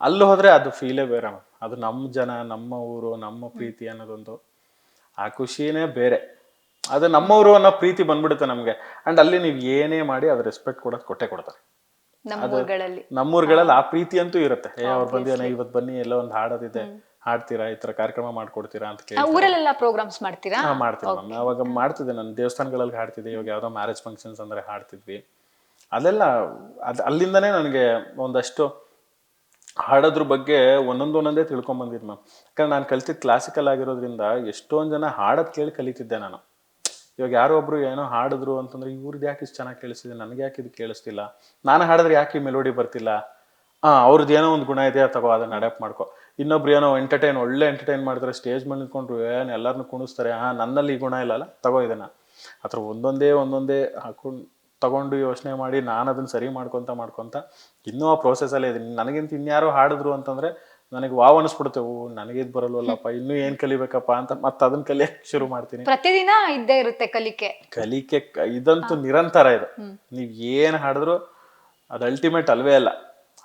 ಅಲ್ಲಿ ಹೋದ್ರೆ ಅದು ಫೀಲೇ ಬೇರೆ. ಅದು ನಮ್ಮ ಜನ, ನಮ್ಮ ಊರು, ನಮ್ಮ ಪ್ರೀತಿ ಅನ್ನೋದೊಂದು ಆ ಖುಷಿನೇ ಬೇರೆ. ಅದು ನಮ್ಮವರು ಅನ್ನೋ ಪ್ರೀತಿ ಬಂದ್ಬಿಡುತ್ತೆ ನಮ್ಗೆ. ಅಂಡ್ ಅಲ್ಲಿ ನೀವು ಏನೇ ಮಾಡಿ ಅದು ರೆಸ್ಪೆಕ್ಟ್ ಕೊಟ್ಟೆ ಕೊಡ್ತಾರೆ. ನಮ್ಮೂರುಗಳಲ್ಲಿ ಆ ಪ್ರೀತಿ ಅಂತೂ ಇರುತ್ತೆ. ಅವ್ರು ಬಂದಿದ್ದಾನೆ, ಇವತ್ತು ಬನ್ನಿ, ಎಲ್ಲ ಒಂದು ಹಾಡೋದಿದೆ, ಹಾಡ್ತೀರಾ, ಈ ತರ ಕಾರ್ಯಕ್ರಮ ಮಾಡ್ಕೊಡ್ತೀರಾ ಅಂತ ಕೇಳಿ. ಊರಲ್ಲೆಲ್ಲ ಪ್ರೋಗ್ರಾಮ್ಸ್ ಮಾಡ್ತೀರಾ? ಮಾಡ್ತೀವಿ ಮ್ಯಾಮ್. ಅವಾಗ ಮಾಡ್ತಿದ್ದೆ ನಾನು, ದೇವಸ್ಥಾನಗಳಲ್ಲಿ ಹಾಡ್ತಿದ್ದೆ. ಇವಾಗ ಯಾವ್ದೋ ಮ್ಯಾರೇಜ್ ಫಂಕ್ಷನ್ಸ್ ಅಂದ್ರೆ ಹಾಡ್ತಿದ್ವಿ. ಅದೆಲ್ಲ ಅಲ್ಲಿಂದನೇ ನನಗೆ ಒಂದಷ್ಟು ಹಾಡೋದ್ರ ಬಗ್ಗೆ ಒಂದೊಂದೇ ತಿಳ್ಕೊಂಡ್ ಬಂದಿದ್ದು ಮ್ಯಾಮ್. ಯಾಕಂದ್ರೆ ನಾನು ಕಲ್ತಿದ್ದು ಕ್ಲಾಸಿಕಲ್ ಆಗಿರೋದ್ರಿಂದ ಎಷ್ಟೊಂದು ಜನ ಹಾಡೋದ್ ಕೇಳಿ ಕಲಿತಿದ್ದೆ ನಾನು. ಇವಾಗ ಯಾರೋ ಒಬ್ರು ಏನೋ ಹಾಡಿದ್ರು ಅಂತಂದ್ರೆ, ಇವ್ರದ್ದು ಯಾಕೆ ಇಷ್ಟು ಚೆನ್ನಾಗಿ ಕೇಳಿಸ್ತಿದೆ, ನನಗೆ ಯಾಕೆ ಇದು ಕೇಳಿಸ್ತಿಲ್ಲ, ನಾನು ಹಾಡಿದ್ರೆ ಯಾಕೆ ಈ ಮೆಲೋಡಿ ಬರ್ತಿಲ್ಲ, ಅವ್ರದ್ದು ಏನೋ ಒಂದು ಗುಣ ಇದೆ, ತಗೋ ಅದನ್ನ ಅಡಾಪ್ಟ್ ಮಾಡ್ಕೊ. ಇನ್ನೊಬ್ರು ಏನೋ ಒಳ್ಳೆ ಎಂಟರ್ಟೈನ್ ಮಾಡ್ತಾರೆ, ಸ್ಟೇಜ್ ಮೇಲೆ ನಿಂತ್ಕೊಂಡ್ರು ಏನು ಎಲ್ಲರನ್ನೂ ಕುಣಿಸ್ತಾರೆ, ನನ್ನಲ್ಲಿ ಈ ಗುಣ ಇಲ್ಲಲ್ಲ, ತಗೋ ಇದನ್ನ. ಆ ಥರ ಒಂದೊಂದೇ ಹಾಕೊಂಡು ತಗೊಂಡು ಯೋಚನೆ ಮಾಡಿ ನಾನು ಅದನ್ನ ಸರಿ ಮಾಡ್ಕೊಂತ ಇನ್ನೂ ಆ ಪ್ರೋಸೆಸ್ಸಲ್ಲೇ ಇದೀನಿ. ನನಗಿಂತ ಇನ್ಯಾರೋ ಹಾಡಿದ್ರು ಅಂತಂದ್ರೆ ನನಗೆ ವಾವ್ ಅನಿಸ್ಬಿಡುತ್ತೆ. ಓ, ನನಗಿದ್ ಬರಲ್ವಲ್ಲಪ್ಪ, ಇನ್ನೂ ಏನ್ ಕಲಿಬೇಕಪ್ಪ ಅಂತ ಮತ್ತೆ ಅದನ್ನ ಕಲಿಯಕ್ಕೆ ಶುರು ಮಾಡ್ತೀನಿ. ಪ್ರತಿದಿನ ಇದ್ದೇ ಇರುತ್ತೆ ಕಲಿಕೆ. ಇದಂತೂ ನಿರಂತರ ಇದು. ನೀವ್ ಏನ್ ಹಾಡಿದ್ರು ಅದು ಅಲ್ಟಿಮೇಟ್ ಅಲ್ವೇ ಅಲ್ಲ.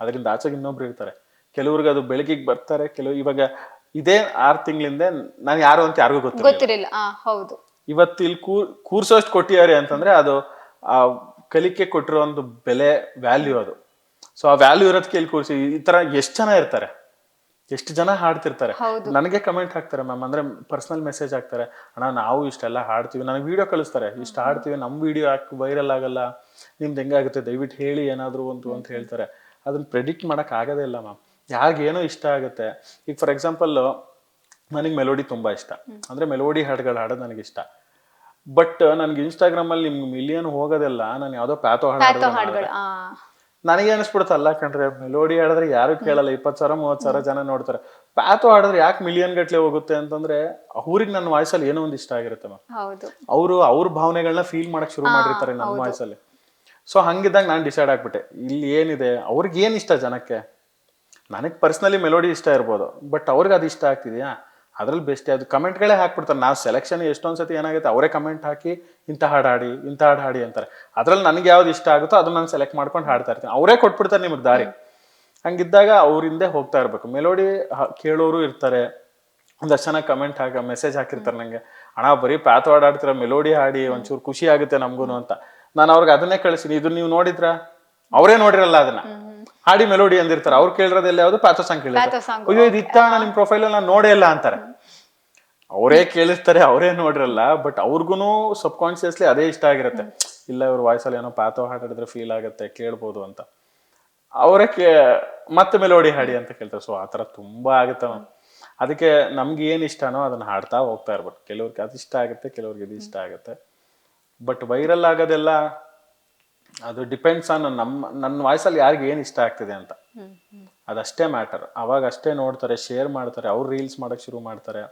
ಅದರಿಂದ ಆಚೆಗೆ ಇನ್ನೊಬ್ರು ಇರ್ತಾರೆ. ಕೆಲವ್ರಿಗೆ ಅದು ಬೆಳಗಿಗೆ ಬರ್ತಾರೆ, ಇವಾಗ ಇದೇ 6 ತಿಂಗಳಿಂದ ನಾನು ಯಾರು ಅಂತ ಯಾರಿಗೂ ಗೊತ್ತಿರಲಿಲ್ಲ. ಹೌದು. ಇವತ್ತು ಇಲ್ಲಿ ಕೂರ್ಸೋಷ್ಟು ಕೊಟ್ಟಿದ್ದಾರೆ ಅಂತಂದ್ರೆ ಅದು ಆ ಕಲಿಕೆ ಕೊಟ್ಟಿರೋ ಒಂದು ಬೆಲೆ, ವ್ಯಾಲ್ಯೂ ಅದು. ಸೊ ಆ ವ್ಯಾಲ್ಯೂ ಇರೋದಕ್ಕೆ ಇಲ್ಲಿ ಕೂರಿಸಿ. ಈ ತರ ಎಷ್ಟು ಜನ ಇರ್ತಾರೆ, ಎಷ್ಟು ಜನ ಹಾಡ್ತಿರ್ತಾರೆ. ನನಗೆ ಕಮೆಂಟ್ ಹಾಕ್ತಾರೆ ಮ್ಯಾಮ್, ಅಂದ್ರೆ ಪರ್ಸನಲ್ ಮೆಸೇಜ್ ಹಾಕ್ತಾರೆ, ಅಣ್ಣ ನಾವು ಇಷ್ಟೆಲ್ಲ ಹಾಡ್ತೀವಿ, ನನಗೆ ವಿಡಿಯೋ ಕಳಿಸ್ತಾರೆ, ಇಷ್ಟು ಹಾಡ್ತೀವಿ, ನಮ್ಮ ವಿಡಿಯೋ ಹಾಕಿ ವೈರಲ್ ಆಗಲ್ಲ, ನಿಮ್ದು ಹೆಂಗಾಗುತ್ತೆ, ದಯವಿಟ್ಟು ಹೇಳಿ ಏನಾದ್ರು ಅಂತ ಹೇಳ್ತಾರೆ. ಅದನ್ನ ಪ್ರೆಡಿಕ್ಟ್ ಮಾಡಕ್ ಆಗೋದೇ ಇಲ್ಲ ಮ್ಯಾಮ್. ಯಾರಿಗೇನೋ ಇಷ್ಟ ಆಗುತ್ತೆ. ಈಗ ಫಾರ್ ಎಕ್ಸಾಂಪಲ್ ನನಗೆ ಮೆಲೋಡಿ ತುಂಬಾ ಇಷ್ಟ, ಅಂದ್ರೆ ಮೆಲೋಡಿ ಹಾಡುಗಳು ಹಾಡೋದು ನನಗೆ ಇಷ್ಟ. ಬಟ್ ನನ್ಗೆ ಇನ್ಸ್ಟಾಗ್ರಾಮಲ್ಲಿ ನಿಮ್ಗೆ ಮಿಲಿಯನ್ ಹೋಗೋದೆಲ್ಲ ನಾನು ಯಾವ್ದೋ ಪ್ಯಾಥೋ ಹಾಡು. ನನಗೆ ಅನಿಸ್ಬಿಡುತ್ತೆ, ಅಲ್ಲ ಕಣ್ರೆ, ಮೆಲೋಡಿ ಹಾಡಿದ್ರೆ ಯಾರು ಕೇಳಲ್ಲ, 20,000 30,000 ಜನ ನೋಡ್ತಾರೆ. ಪ್ಯಾಥೋ ಹಾಡಿದ್ರೆ ಯಾಕೆ ಮಿಲಿಯನ್ ಗಟ್ಲೆ ಹೋಗುತ್ತೆ ಅಂತಂದ್ರೆ, ಅವ್ರಿಗೆ ನನ್ನ ವಾಯ್ಸಲ್ಲಿ ಏನೋ ಒಂದು ಇಷ್ಟ ಆಗಿರುತ್ತೆ ಮ್ಯಾಮ್. ಅವ್ರ ಭಾವನೆಗಳನ್ನ ಫೀಲ್ ಮಾಡಕ್ ಶುರು ಮಾಡಿರ್ತಾರೆ ನನ್ನ ವಾಯ್ಸಲ್ಲಿ. ಸೊ ಹಂಗಿದ್ದಾಗ ನಾನು ಡಿಸೈಡ್ ಆಗ್ಬಿಟ್ಟೆ, ಇಲ್ಲಿ ಏನಿದೆ, ಅವ್ರಿಗೆ ಏನ್ ಇಷ್ಟ ಜನಕ್ಕೆ. ನನಗೆ ಪರ್ಸ್ನಲಿ ಮೆಲೋಡಿ ಇಷ್ಟ ಇರ್ಬೋದು, ಬಟ್ ಅವ್ರಿಗೆ ಅದು ಇಷ್ಟ ಆಗ್ತಿದ್ಯಾ, ಅದ್ರಲ್ಲಿ ಬೆಸ್ಟ್ ಅದು ಕಮೆಂಟ್ಗಳೇ ಹಾಕ್ಬಿಡ್ತಾರೆ. ನಾವು ಸೆಲೆಕ್ಷನ್ ಎಷ್ಟೊಂದ್ಸತಿ ಏನಾಗುತ್ತೆ, ಅವರೇ ಕಮೆಂಟ್ ಹಾಕಿ ಇಂಥ ಹಾಡು ಹಾಡಿ ಅಂತಾರೆ. ಅದ್ರಲ್ಲಿ ನನಗೆ ಯಾವ್ದು ಇಷ್ಟ ಆಗುತ್ತೋ ಅದನ್ನ ನಾನು ಸೆಲೆಕ್ಟ್ ಮಾಡ್ಕೊಂಡು ಹಾಡ್ತಾ ಇರ್ತೀನಿ. ಅವರೇ ಕೊಟ್ಬಿಡ್ತಾರೆ ನಿಮಗೆ ದಾರಿ. ಹಂಗಿದ್ದಾಗ ಅವ್ರಿಂದೆ ಹೋಗ್ತಾ ಇರ್ಬೇಕು. ಮೆಲೋಡಿ ಕೇಳೋರು ಇರ್ತಾರೆ, ಒಂದಷ್ಟು ಜನ ಕಮೆಂಟ್ ಮೆಸೇಜ್ ಹಾಕಿರ್ತಾರೆ ನಂಗೆ, ಅಣ್ಣ ಬರೀ ಪ್ಯಾಥೋ ಹಾಡ್ತೀರ, ಮೆಲೋಡಿ ಹಾಡಿ ಒಂಚೂರು ಖುಷಿ ಆಗುತ್ತೆ ನಮ್ಗೂನು ಅಂತ. ನಾನು ಅವ್ರಿಗೆ ಅದನ್ನೇ ಕಳಿಸ್ತೀನಿ. ಇದು ನೀವು ನೋಡಿದ್ರ, ಅವರೇ ನೋಡಿರಲ್ಲ ಅದನ್ನ, ಹಾಡಿ ಮೆಲೋಡಿ ಅಂದಿರ್ತಾರೆ. ಅವ್ರು ಕೇಳಿರೋದೆಲ್ಲ ಯಾವ್ದು ಪ್ಯಾಥೋ ಸಾಂಗ್ ಕೇಳಿರ್ತಾರೆ. ಅಯ್ಯೋ ಇದು ಇತ್ತ ನಿಮ್ ಪ್ರೊಫೈಲ್ ನಾನು ನೋಡೇ ಇಲ್ಲ ಅಂತಾರೆ. ಅವರೇ ಕೇಳಿರ್ತಾರೆ, ಅವರೇ ನೋಡಿರಲ್ಲ, ಬಟ್ ಅವ್ರಿಗೂ ಸಬ್ ಕಾನ್ಶಿಯಸ್ಲಿ ಅದೇ ಇಷ್ಟ ಆಗಿರುತ್ತೆ. ಇಲ್ಲ, ಇವ್ರ ವಾಯ್ಸಲ್ಲಿ ಏನೋ ಪ್ಯಾಥೋ ಹಾಡಿದ್ರೆ ಫೀಲ್ ಆಗುತ್ತೆ, ಕೇಳ್ಬೋದು ಅಂತ. ಅವರೇ ಮತ್ತೆ ಮೆಲೋಡಿ ಹಾಡಿ ಅಂತ ಕೇಳ್ತಾರೆ. ಸೊ ಆತರ ತುಂಬಾ ಆಗುತ್ತೆ. ಅದಕ್ಕೆ ನಮ್ಗೆ ಏನ್ ಇಷ್ಟನೋ ಅದನ್ನ ಹಾಡ್ತಾ ಹೋಗ್ತಾ ಇರ್ಬೇಕು. ಕೆಲವ್ರಿಗೆ ಅದು ಇಷ್ಟ ಆಗುತ್ತೆ, ಕೆಲವ್ರಿಗೆ ಇದು ಇಷ್ಟ ಆಗುತ್ತೆ. ಬಟ್ ವೈರಲ್ ಆಗೋದೆಲ್ಲ ಅದು ಡಿಪೆಂಡ್ಸ್ ಆನ್ ನನ್ನ ವಾಯ್ಸಲ್ಲಿ ಯಾರಿಗೆ ಏನ್ ಇಷ್ಟ ಆಗ್ತಿದೆ ಅಂತ, ಅದಷ್ಟೇ ಮ್ಯಾಟರ್. ಅವಾಗ ಅಷ್ಟೇ ನೋಡ್ತಾರೆ, ಶೇರ್ ಮಾಡ್ತಾರೆ, ಅವ್ರು ರೀಲ್ಸ್ ಮಾಡಕ್ ಶುರು ಮಾಡ್ತಾರೆ.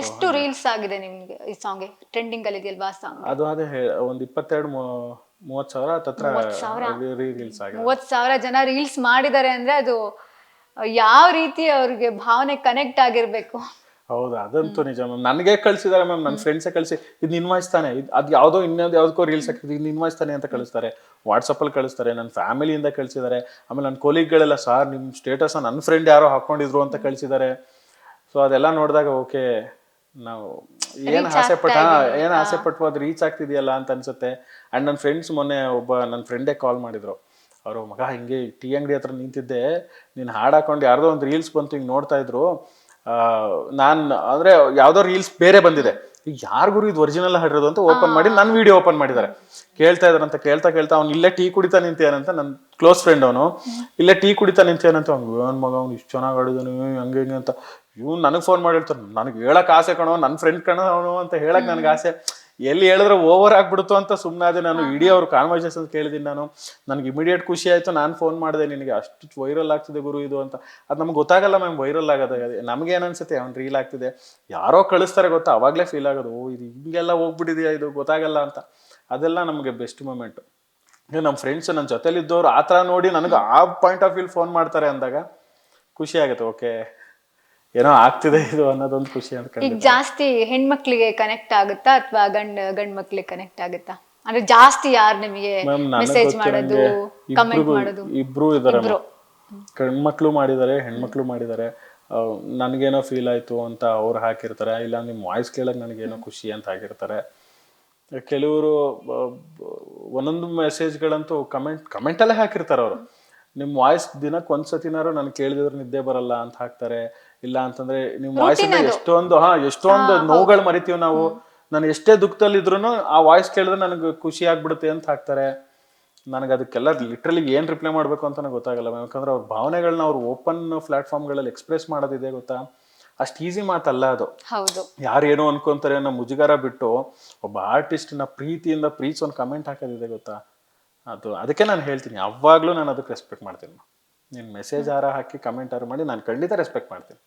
ಎಷ್ಟು ರೀಲ್ಸ್ ಆಗಿದೆ ನಿಮ್ಗೆ ಈ ಸಾಂಗ್? ಟ್ರೆಂಡಿಂಗ್ ಅಲ್ಲಿ ಇದೆಯಲ್ವಾ ಸಾಂಗ್? ಅದು ಅದೇ ಒಂದು 22-30 ಸಾವಿರ ಹತ್ರ ರೀಲ್ಸ್ ಆಗಿದೆ. 30,000 ಜನ ರೀಲ್ಸ್ ಮಾಡಿದ್ದಾರೆ ಅಂದ್ರೆ ಅದು ಯಾವ ರೀತಿ ಅವ್ರಿಗೆ ಭಾವನೆ ಕನೆಕ್ಟ್ ಆಗಿರ್ಬೇಕು. ಹೌದು, ಅದಂತೂ ನಿಜ ಮ್ಯಾಮ್. ನನಗೆ ಕಳ್ಸಿದಾರೆ ಮ್ಯಾಮ್, ನನ್ನ ಫ್ರೆಂಡ್ಸೇ ಕಳಿಸಿ, ಇದು ಇನ್ವಾಯ್ಸ್ ತಾನೆ, ಅದು ಯಾವುದೋ ಯಾವ್ದಕ್ಕೋ ರೀಲ್ಸ್ ಹಾಕಿದ್ದು, ಇದು ಇನ್ವಾಯ್ಸ್ ತಾನೆ ಅಂತ ಕಳಿಸ್ತಾರೆ. ವಾಟ್ಸಪ್ಪಲ್ಲಿ ಕಳಿಸ್ತಾರೆ, ನನ್ನ ಫ್ಯಾಮಿಲಿಯಿಂದ ಕಳಿಸಿದ್ದಾರೆ. ಆಮೇಲೆ ನನ್ನ ಕೊಲೀಗ್ಗಳೆಲ್ಲ, ಸಾರ್ ನಿಮ್ಮ ಸ್ಟೇಟಸ್ ನನ್ನ ಫ್ರೆಂಡ್ ಯಾರೋ ಹಾಕೊಂಡಿದ್ರು ಅಂತ ಕಳಿಸಿದ್ದಾರೆ. ಸೊ ಅದೆಲ್ಲ ನೋಡಿದಾಗ ಓಕೆ, ನಾವು ಏನು ಆಸೆ ಪಟ್ಟು ಅದು ರೀಚ್ ಆಗ್ತಿದೆಯಲ್ಲ ಅಂತ ಅನ್ಸುತ್ತೆ. ಆ್ಯಂಡ್ ನನ್ನ ಫ್ರೆಂಡ್ಸ್ ಮೊನ್ನೆ ನನ್ನ ಫ್ರೆಂಡೇ ಕಾಲ್ ಮಾಡಿದ್ರು. ಅವರು, ಮಗ ಹಿಂಗೆ ಟೀ ಅಂಗಡಿ ಹತ್ರ ನಿಂತಿದ್ದೆ, ನೀನು ಹಾಡು ಹಾಕೊಂಡು ಯಾರ್ದೋ ಒಂದು ರೀಲ್ಸ್ ಬಂತು, ಹಿಂಗೆ ನೋಡ್ತಾ ಇದ್ರು, ನಾನು ಅಂದರೆ ಯಾವುದೋ ರೀಲ್ಸ್ ಬೇರೆ ಬಂದಿದೆ, ಈಗ ಯಾರಿಗೂ ಇದು ಒರಿಜಿನಲ್ ಹಾಡಿರೋದು ಅಂತ ಓಪನ್ ಮಾಡಿ ನನ್ನ ವಿಡಿಯೋ ಓಪನ್ ಮಾಡಿದ್ದಾರೆ. ಕೇಳ್ತಾ ಇದ್ರಂತ, ಕೇಳ್ತಾ ಅವ್ನು ಇಲ್ಲೇ ಟೀ ಕುಡಿತಾ ನಿಂತೇನಂತ, ನನ್ನ ಕ್ಲೋಸ್ ಫ್ರೆಂಡ್ ಅವನು, ಇಲ್ಲೇ ಟೀ ಕುಡಿತಾ ನಿಂತೇನಂತ. ಅವ್ನು ಏನ್ ಮಗ, ಅವ್ನು ಇಷ್ಟು ಚೆನ್ನಾಗಿ ಆಡಿದನು ಹಂಗೆ ಅಂತ. ಇವ್ನು ನನಗೆ ಫೋನ್ ಮಾಡಿ ಹೇಳ್ತಾನೆ, ನನಗೆ ಹೇಳಕ್ ಆಸೆ ಕಣೋ, ನನ್ನ ಫ್ರೆಂಡ್ ಕಣೋ ಅವನು ಅಂತ ಹೇಳಕ್ ನನಗೆ ಆಸೆ. ಎಲ್ಲಿ ಹೇಳಿದ್ರೆ ಓವರ್ ಆಗ್ಬಿಡ್ತು ಅಂತ ಸುಮ್ಮನಾದೆ ನಾನು. ಇಡೀ ಅವ್ರ ಕಾನ್ವರ್ಸೇಷನ್ ಕೇಳಿದೀನಿ ನಾನು. ನನಗೆ ಇಮಿಡಿಯೇಟ್ ಖುಷಿ ಆಯ್ತು, ನಾನು ಫೋನ್ ಮಾಡಿದೆ ನಿನಗೆ ಅಷ್ಟು ವೈರಲ್ ಆಗ್ತಿದೆ ಗುರು ಇದು ಅಂತ. ಅದು ನಮ್ಗೆ ಗೊತ್ತಾಗಲ್ಲ ಮ್ಯಾಮ್ ವೈರಲ್ ಆಗೋದು. ನಮ್ಗೆ ಏನನ್ಸುತ್ತೆ ಅವ್ನು ರೀಲ್ ಆಗ್ತಿದೆ, ಯಾರೋ ಕಳಿಸ್ತಾರೆ ಗೊತ್ತಾ, ಅವಾಗಲೇ ಫೀಲ್ ಆಗೋದು, ಓ ಇದು ಹಿಂಗೆಲ್ಲ ಹೋಗ್ಬಿಟ್ಟಿದೆಯಾ ಇದು ಗೊತ್ತಾಗಲ್ಲ ಅಂತ. ಅದೆಲ್ಲ ನಮಗೆ ಬೆಸ್ಟ್ ಮೂಮೆಂಟು. ನಮ್ಮ ಫ್ರೆಂಡ್ಸ್ ನನ್ನ ಜೊತೆಲಿದ್ದವ್ರು ಆ ಥರ ನೋಡಿ ನನಗೆ ಆ ಪಾಯಿಂಟ್ ಆಫ್ ವ್ಯೂ ಫೋನ್ ಮಾಡ್ತಾರೆ ಅಂದಾಗ ಖುಷಿ ಆಗುತ್ತೆ. ಓಕೆ ಏನೋ ಆಗ್ತಿದೆ ಇದು ಅನ್ನೋದೊಂದು ಖುಷಿ ಅಂತ. ಈಗ ಜಾಸ್ತಿ ಹೆಣ್ಮಕ್ಳಿಗೆ ಕನೆಕ್ಟ್ ಆಗುತ್ತಾ ಅಥವಾ ಗಂಡ್ ಮಕ್ಳಿಗೆ ಕನೆಕ್ಟ್ ಆಗುತ್ತಾ? ಅಂದ್ರೆ ಜಾಸ್ತಿ ಯಾರು ನಿಮಗೆ ಮೆಸೇಜ್ ಮಾಡೋದು, ಕಮೆಂಟ್ ಮಾಡೋದು? ಇಬ್ರು ಇದಾರೆ, ಗಂಡ್ಮಕ್ಳು ಮಾಡಿದ್ದಾರೆ, ಹೆಣ್ಮಕ್ಳು ಮಾಡಿದ್ದಾರೆ. ನನಗೇನೋ ಫೀಲ್ ಆಯ್ತು ಅಂತ ಅವ್ರು ಹಾಕಿರ್ತಾರೆ, ಇಲ್ಲ ನಿಮ್ಮ ವಾಯ್ಸ್ ಕೇಳಕ್ ನನಗೇನೋ ಖುಷಿ ಅಂತ ಹಾಕಿರ್ತಾರೆ. ಕೆಲವರು ಒಂದೊಂದು ಮೆಸೇಜ್ಗಳಂತೂ ಕಮೆಂಟಲ್ಲೇ ಹಾಕಿರ್ತಾರೆ ಅವರು, ನಿಮ್ಮ ವಾಯ್ಸ್ ದಿನಕ್ಕೆ ಒಂದ್ಸತಿನಾರು ನಾನು ಕೇಳಿದ್ರೆ ನಿದ್ದೆ ಬರಲ್ಲ ಅಂತ ಹಾಕ್ತಾರೆ. ಇಲ್ಲ ಅಂತಂದ್ರೆ ನಿಮ್ಮ ವಾಯ್ಸ್ ಎಷ್ಟೊಂದು ನೋವುಗಳು ಮರಿತೀವಿ ನಾವು, ನಾನು ಎಷ್ಟೇ ದುಃಖದಲ್ಲಿದ್ರು ಆ ವಾಯ್ಸ್ ಕೇಳಿದ್ರೆ ನನಗೆ ಖುಷಿ ಆಗ್ಬಿಡುತ್ತೆ ಅಂತ ಹಾಕ್ತಾರೆ. ನನಗೆ ಅದಕ್ಕೆಲ್ಲ ಲಿಟ್ರಲಿ ಏನ್ ರಿಪ್ಲೈ ಮಾಡ್ಬೇಕು ಅಂತ ನನಗೆ ಗೊತ್ತಾಗಲ್ಲ. ಯಾಕಂದ್ರೆ ಅವ್ರ ಭಾವನೆಗಳನ್ನ ಅವ್ರು ಓಪನ್ ಪ್ಲಾಟ್ಫಾರ್ಮ್ಗಳಲ್ಲಿ ಎಕ್ಸ್ಪ್ರೆಸ್ ಮಾಡೋದಿದೆ ಗೊತ್ತಾ, ಅಷ್ಟು ಈಸಿ ಮಾತಲ್ಲ ಅದು. ಹೌದು, ಯಾರೇನೋ ಅನ್ಕೊಂತಾರೆ ಅನ್ನೋ ಮುಜುಗರ ಬಿಟ್ಟು ಒಬ್ಬ ಆರ್ಟಿಸ್ಟ್ನ ಪ್ರೀತಿಯಿಂದ ಒಂದು ಕಮೆಂಟ್ ಹಾಕೋದಿದೆ ಗೊತ್ತಾ, ಅದು ಅದಕ್ಕೆ ನಾನು ಹೇಳ್ತೀನಿ ಯಾವಾಗಲೂ ನಾನು ಅದಕ್ಕೆ ರೆಸ್ಪೆಕ್ಟ್ ಮಾಡ್ತೀನಿ. ನೀನು ಮೆಸೇಜ್ ಹಾಕಿ ಕಮೆಂಟ್ ಮಾಡಿ ನಾನು ಖಂಡಿತ ರೆಸ್ಪೆಕ್ಟ್ ಮಾಡ್ತೀನಿ.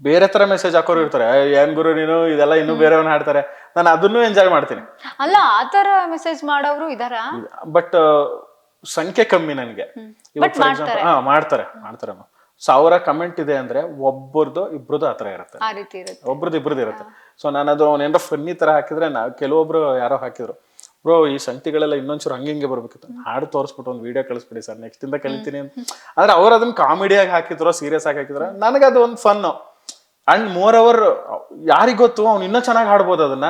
ಬೇರೆ ತರ ಮೆಸೇಜ್ ಹಾಕೋರು ಇರ್ತಾರೆ, ಏನ್ ಗುರು ನೀನು ಇದೆಲ್ಲ ಇನ್ನೂ ಬೇರೆಯವನ್ನ ಹಾಡ್ತಾರೆ, ನಾನು ಅದನ್ನು ಎಂಜಾಯ್ ಮಾಡ್ತೀನಿ. ಅಲ್ಲ ಆತರ ಮೆಸೇಜ್ ಮಾಡೋರು ಇದಾರ, ಬಟ್ ಸಂಖ್ಯೆ ಕಮ್ಮಿ ನನಗೆ. ಇವಾಗ ಫಾರ್ ಎಕ್ಸಾಂಪಲ್ ಮಾಡ್ತಾರೆ 1000 ಕಮೆಂಟ್ ಇದೆ ಅಂದ್ರೆ ಒಬ್ಬರದು ಇಬ್ರದ್ದು ಆತರ ಇರುತ್ತೆ, ಒಬ್ರದ್ದು ಇಬ್ರದ್ದು ಇರುತ್ತೆ. ಸೊ ನಾನು ಅದು ಏನಾರ ಫನ್ನಿ ತರ ಹಾಕಿದ್ರೆ ಕೆಲವೊಬ್ರು ಯಾರೋ ಹಾಕಿದ್ರು, ಬ್ರೋ ಈ ಸಂಗತಿಗಳೆಲ್ಲ ಇನ್ನೊಂಚೂರು ಹಂಗೆ ಬರ್ಬೇಕಿತ್ತು, ಹಾಡು ತೋರಿಸ್ಬಿಟ್ಟು ಒಂದು ವಿಡಿಯೋ ಕಳಿಸ್ಬಿಡಿ ಸರ್, ನೆಕ್ಸ್ಟ್ ಇಂದ ಕಲಿತೀನಿ ಅಂತ. ಆದ್ರೆ ಅವ್ರು ಅದನ್ನ ಕಾಮಿಡಿಯಾಗಿ ಹಾಕಿದ್ರು, ಸೀರಿಯಸ್ ಆಗಿ ಹಾಕಿದ್ರು, ನನಗೆ ಅದು ಒಂದು ಫನ್. ಅಂಡ್ ಮೋರ್ ಓವರ್ ಯಾರಿಗ್ ಗೊತ್ತು ಅವ್ನು ಇನ್ನೂ ಚೆನ್ನಾಗಿ ಹಾಡ್ಬೋದು ಅದನ್ನ.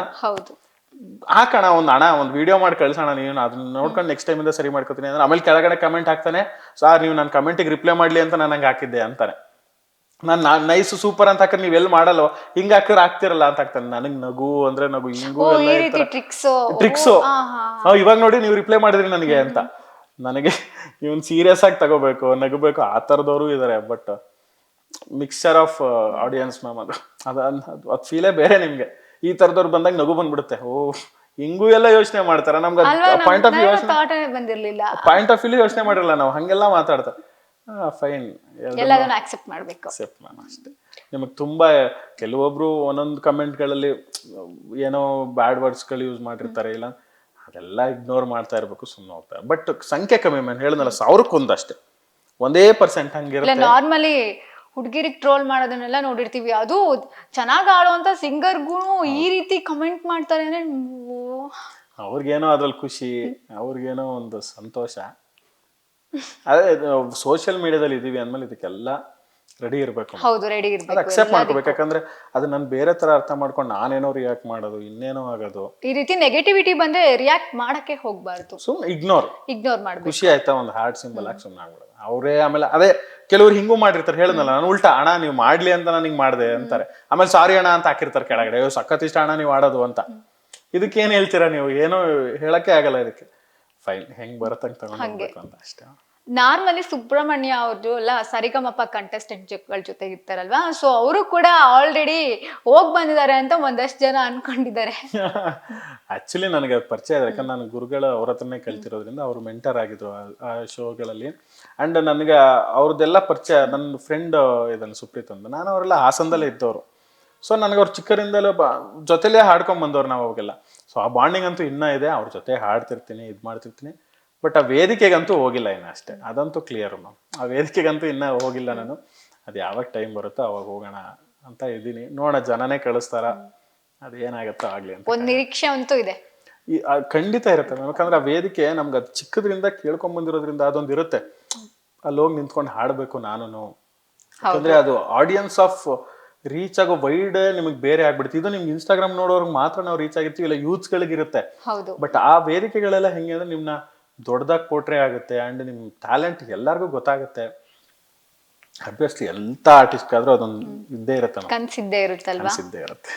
ಹಾಕೋಣ ಒಂದು ವಿಡಿಯೋ ಮಾಡಿ ಕಳ್ಸೋಣ, ನೀನು ಅದನ್ನ ನೋಡ್ಕೊಂಡು ನೆಕ್ಸ್ಟ್ ಟೈಮ್ ಇಂದ ಸರಿ ಮಾಡ್ಕೋತೀನಿ ಅಂದ್ರೆ ಆಮೇಲೆ ಕೆಳಗಡೆ ಕಮೆಂಟ್ ಹಾಕ್ತಾನೆ, ಸಾರ್ ನೀವು ನನ್ನ ಕಮೆಂಟಿಗೆ ರಿಪ್ಲೈ ಮಾಡ್ಲಿ ಅಂತ ನಾನು ಹಂಗೆ ಹಾಕಿದ್ದೆ ಅಂತಾನೆ. ನಾನು ನೈಸ್ ಸೂಪರ್ ಅಂತ ಹಾಕಿದ್ರೆ ನೀವ್ ಎಲ್ಲಿ ಮಾಡಲ್ವ, ಹಿಂಗ ಹಾಕಿದ್ರೆ ಆಗ್ತಿರಲ್ಲ ಅಂತ ಹಾಕ್ತಾನೆ. ನನಗ್ ನಗು ಅಂದ್ರೆ ನಗು, ಹಿಂಗೂ ಟ್ರಿಕ್ಸು ಇವಾಗ ನೋಡಿ ನೀವು ರಿಪ್ಲೈ ಮಾಡಿದ್ರಿ ನನಗೆ ಅಂತ. ನನಗೆ ಇವನ್ ಸೀರಿಯಸ್ ಆಗಿ ತಗೋಬೇಕು, ನಗಬೇಕು, ಆ ತರದವರು ಇದಾರೆ. But mixture of audience ma'am, ಅದು ಫೀಲೇ ಬೇರೆ. ನಿಮ್ಗೆ ಈ ತರದವ್ರು ಬಂದಾಗ ನಗು ಬಂದ್ಬಿಡುತ್ತೆ, ಓ ಹಿಂಗೂ ಎಲ್ಲ ಯೋಚನೆ ಮಾಡ್ತಾರ, ನಮ್ಗೆ ಪಾಯಿಂಟ್ ಆಫ್ ವ್ಯೂ ಯೋಚನೆ ಮಾಡಿರಲ್ಲ ನಾವು, ಹಂಗೆಲ್ಲ ಮಾತಾಡ್ತಾರೆ. ಫೈನ್, ಅಕ್ಸೆಪ್ಟ್ ಮಾಡ್ಬೇಕು ಅಷ್ಟೇ. ನಿಮಗೆ ತುಂಬಾ ಕೆಲವೊಬ್ರು ಒಂದೊಂದು ಕಮೆಂಟ್ಗಳಲ್ಲಿ ಏನೋ ಬ್ಯಾಡ್ ವರ್ಡ್ಸ್ಗಳು ಯೂಸ್ ಮಾಡಿರ್ತಾರೆ, ಇಲ್ಲ ಅದೆಲ್ಲ ಇಗ್ನೋರ್ ಮಾಡ್ತಾ ಇರ್ಬೇಕು, ಸುಮ್ಮನೆ ಹೋಗ್ತಾರೆ. ಬಟ್ ಸಂಖ್ಯೆ ಕಮ್ಮಿ ಮ್ಯಾನ್, ಹೇಳಿದ್ನಲ್ಲ 1000ಕ್ಕೆ ಅಷ್ಟೇ, 1% ಹಂಗಿರುತ್ತೆ. ನಾರ್ಮಲಿ ಹುಡುಗಿರಿಗೆ ಟ್ರೋಲ್ ಮಾಡೋದನ್ನೆಲ್ಲ ನೋಡಿರ್ತೀವಿ, ಅದು ಚೆನ್ನಾಗಿ ಆಡುವಂತ ಸಿಂಗರ್ಗೂ ಈ ರೀತಿ ಕಮೆಂಟ್ ಮಾಡ್ತಾರೆ ಅಂದ್ರೆ ಅವ್ರಿಗೇನೋ ಅದ್ರಲ್ಲಿ ಖುಷಿ, ಅವ್ರಿಗೇನೋ ಒಂದು ಸಂತೋಷ. ಅದೇ ಸೋಷಿಯಲ್ ಮೀಡಿಯಾದಲ್ಲಿ ಇದೀವಿ ಅಂದ್ಮೇಲೆ ಇದಕ್ಕೆಲ್ಲ ರೆಡಿ ಇರ್ಬೇಕು, ಅಕ್ಸೆಪ್ಟ್ ಮಾಡ್ಕೋಬೇಕು. ಯಾಕಂದ್ರೆ ಅದು ನಾನು ಬೇರೆ ತರ ಅರ್ಥ ಮಾಡ್ಕೊಂಡು ನಾನೇನೋ ರಿಯಾಕ್ಟ್ ಮಾಡೋದು, ಇನ್ನೇನೋ ಆಗೋದು. ಈ ರೀತಿ ನೆಗೆಟಿವಿಟಿ ಬಂದ್ರೆ ರಿಯಾಕ್ಟ್ ಮಾಡಕ್ಕೆ ಹೋಗ್ಬಾರ್ದು, ಸುಮ್ಮನೆ ಇಗ್ನೋರ್ ಮಾಡ್ಬೇಕು. ಖುಷಿ ಆಯ್ತಾ ಒಂದು ಹಾರ್ಟ್ ಸಿಂಬಲ್ ಹಾಕಿ ಸುಮ್ಮನೆ ಆಗ್ಬಿಡೋದು. ಅವರೇ ಆಮೇಲೆ ಅದೇ ಕೆಲವ್ರು ಹಿಂಗೂ ಮಾಡಿರ್ತಾರೆ, ಹೇಳಿದ್ನಲ್ಲ ನಾನು ಉಲ್ಟಾ, ಅಣ್ಣ ನೀವು ಮಾಡ್ಲಿ ಅಂತ ನಾನು ಹಿಂಗ್ ಮಾಡಿದೆ ಅಂತಾರೆ, ಆಮೇಲೆ ಸಾರಿ ಅಣ್ಣ ಅಂತ ಹಾಕಿರ್ತಾರೆ ಕೆಳಗಡೆ, ಸಖತ್ ಇಷ್ಟ ಅಣ್ಣ ನೀವು ಆಡೋದು ಅಂತ. ಇದಕ್ಕೇನ್ ಹೇಳ್ತೀರಾ ನೀವು, ಏನೋ ಹೇಳಕ್ಕೆ ಆಗಲ್ಲ ಇದಕ್ಕೆ. ಫೈನ್, ಹೆಂಗ್ ಬರತ್ತಂಗ್ ತಗೊಂಡ್ಬೇಕು ಅಂತ ಅಷ್ಟೇ. ನಾರ್ಮಲಿ ಸುಬ್ರಹ್ಮಣ್ಯ ಅವ್ರದ್ದು ಎಲ್ಲ ಸರಿಗಮಪ ಕಂಟೆಸ್ಟೆಂಟ್ಗಳ ಜೊತೆ ಇರ್ತಾರಲ್ವಾ, ಸೊ ಅವರು ಕೂಡ ಆಲ್ರೆಡಿ ಹೋಗ್ ಬಂದಿದ್ದಾರೆ ಅಂತ ಒಂದಷ್ಟು ಜನ ಅನ್ಕೊಂಡಿದ್ದಾರೆ. ಆಕ್ಚುಲಿ ನನಗೆ ಪರಿಚಯ ಇದೆ, ಯಾಕಂದ್ರೆ ನಾನು ಗುರುಗಳು ಅವ್ರ ಹತ್ರನೇ ಕಲ್ತಿರೋದ್ರಿಂದ ಅವ್ರು ಮೆಂಟರ್ ಆಗಿದ್ರು ಆ ಶೋಗಳಲ್ಲಿ. ಅಂಡ್ ನನಗೆ ಅವ್ರದ್ದೆಲ್ಲ ಪರಿಚಯ. ನನ್ನ ಫ್ರೆಂಡ್ ಇದನ್ನು ಸುಪ್ರೀತ್ ಅಂತ, ನಾನು ಅವರೆಲ್ಲ ಹಾಸನದಲ್ಲೇ ಇದ್ದವರು. ಸೊ ನನಗೆ ಅವ್ರು ಚಿಕ್ಕರಿಂದಲೂ ಜೊತೆಲೇ ಹಾಡ್ಕೊಂಡ್ ಬಂದವ್ರು ನಾವು ಅವಾಗೆಲ್ಲ. ಸೊ ಆ ಬಾಂಡಿಂಗ್ ಅಂತೂ ಇನ್ನೂ ಇದೆ, ಅವ್ರ ಜೊತೆ ಹಾಡ್ತಿರ್ತೀನಿ, ಇದು ಮಾಡ್ತಿರ್ತೀನಿ. ಬಟ್ ಆ ವೇದಿಕೆಗಂತೂ ಹೋಗಿಲ್ಲ ಇನ್ನು, ಅಷ್ಟೇ, ಅದಂತೂ ಕ್ಲಿಯರ್ ಮ್ಯಾಮ್. ಆ ವೇದಿಕೆಗಂತೂ ಇನ್ನೂ ಹೋಗಿಲ್ಲ ನಾನು. ಅದು ಯಾವಾಗ ಟೈಮ್ ಬರುತ್ತೋ ಅವಾಗ ಹೋಗೋಣ ಅಂತ ಇದ್ದೀನಿ. ನೋಡೋಣ, ಜನನೇ ಕಳಿಸ್ತಾರ, ಅದು ಏನಾಗುತ್ತೋ ಆಗ್ಲಿ ಅಂತ ಒಂದು ನಿರೀಕ್ಷೆ ಅಂತೂ ಇದೆ. ಖಂಡಿತ ಇರುತ್ತೆ. ಯಾಕಂದ್ರೆ ಆ ವೇದಿಕೆ ನಮ್ಗೆ ಅದು ಚಿಕ್ಕದ್ರಿಂದ ಕೇಳ್ಕೊಂಡ್ ಬಂದಿರೋದ್ರಿಂದ ಅದೊಂದು ಇರುತ್ತೆ, ಅಲ್ಲಿ ಹೋಗಿ ನಿಂತ್ಕೊಂಡು ಹಾಡ್ಬೇಕು ನಾನು. ಯಾಕಂದ್ರೆ ಅದು ಆಡಿಯನ್ಸ್ ಆಫ್ ರೀಚ್ ಆಗೋ ವೈಡ್ ನಿಮಗೆ ಬೇರೆ ಆಗ್ಬಿಡುತ್ತೆ. ಇದು ನಿಮ್ಗೆ ಇನ್ಸ್ಟಾಗ್ರಾಮ್ ನೋಡೋರ್ಗೆ ಮಾತ್ರ ನಾವು ರೀಚ್ ಆಗಿರ್ತೀವಿ, ಇಲ್ಲ ಯೂತ್ಸ್ಗಳಿಗಿರುತ್ತೆ. ಬಟ್ ಆ ವೇದಿಕೆಗಳೆಲ್ಲ ಹೆಂಗೆ ಅಂದ್ರೆ ನಿಮ್ನ ದೊಡ್ಡದಾಗಿ ಪೋಟ್ರೆ ಆಗುತ್ತೆ, ಅಂಡ್ ನಿಮ್ ಟ್ಯಾಲೆಂಟ್ ಎಲ್ಲರಿಗೂ ಗೊತ್ತಾಗುತ್ತೆ. ಅಬ್ವಿಯಸ್ಲಿ ಎಂತ ಆರ್ಟಿಸ್ಟ್ ಆದ್ರೂ ಅದೊಂದು ಇದ್ದೇ ಇರುತ್ತೆ, ಕನ್ಸಿದ್ದೇ ಇರುತ್ತಲ್ವಾ, ಇರುತ್ತೆ.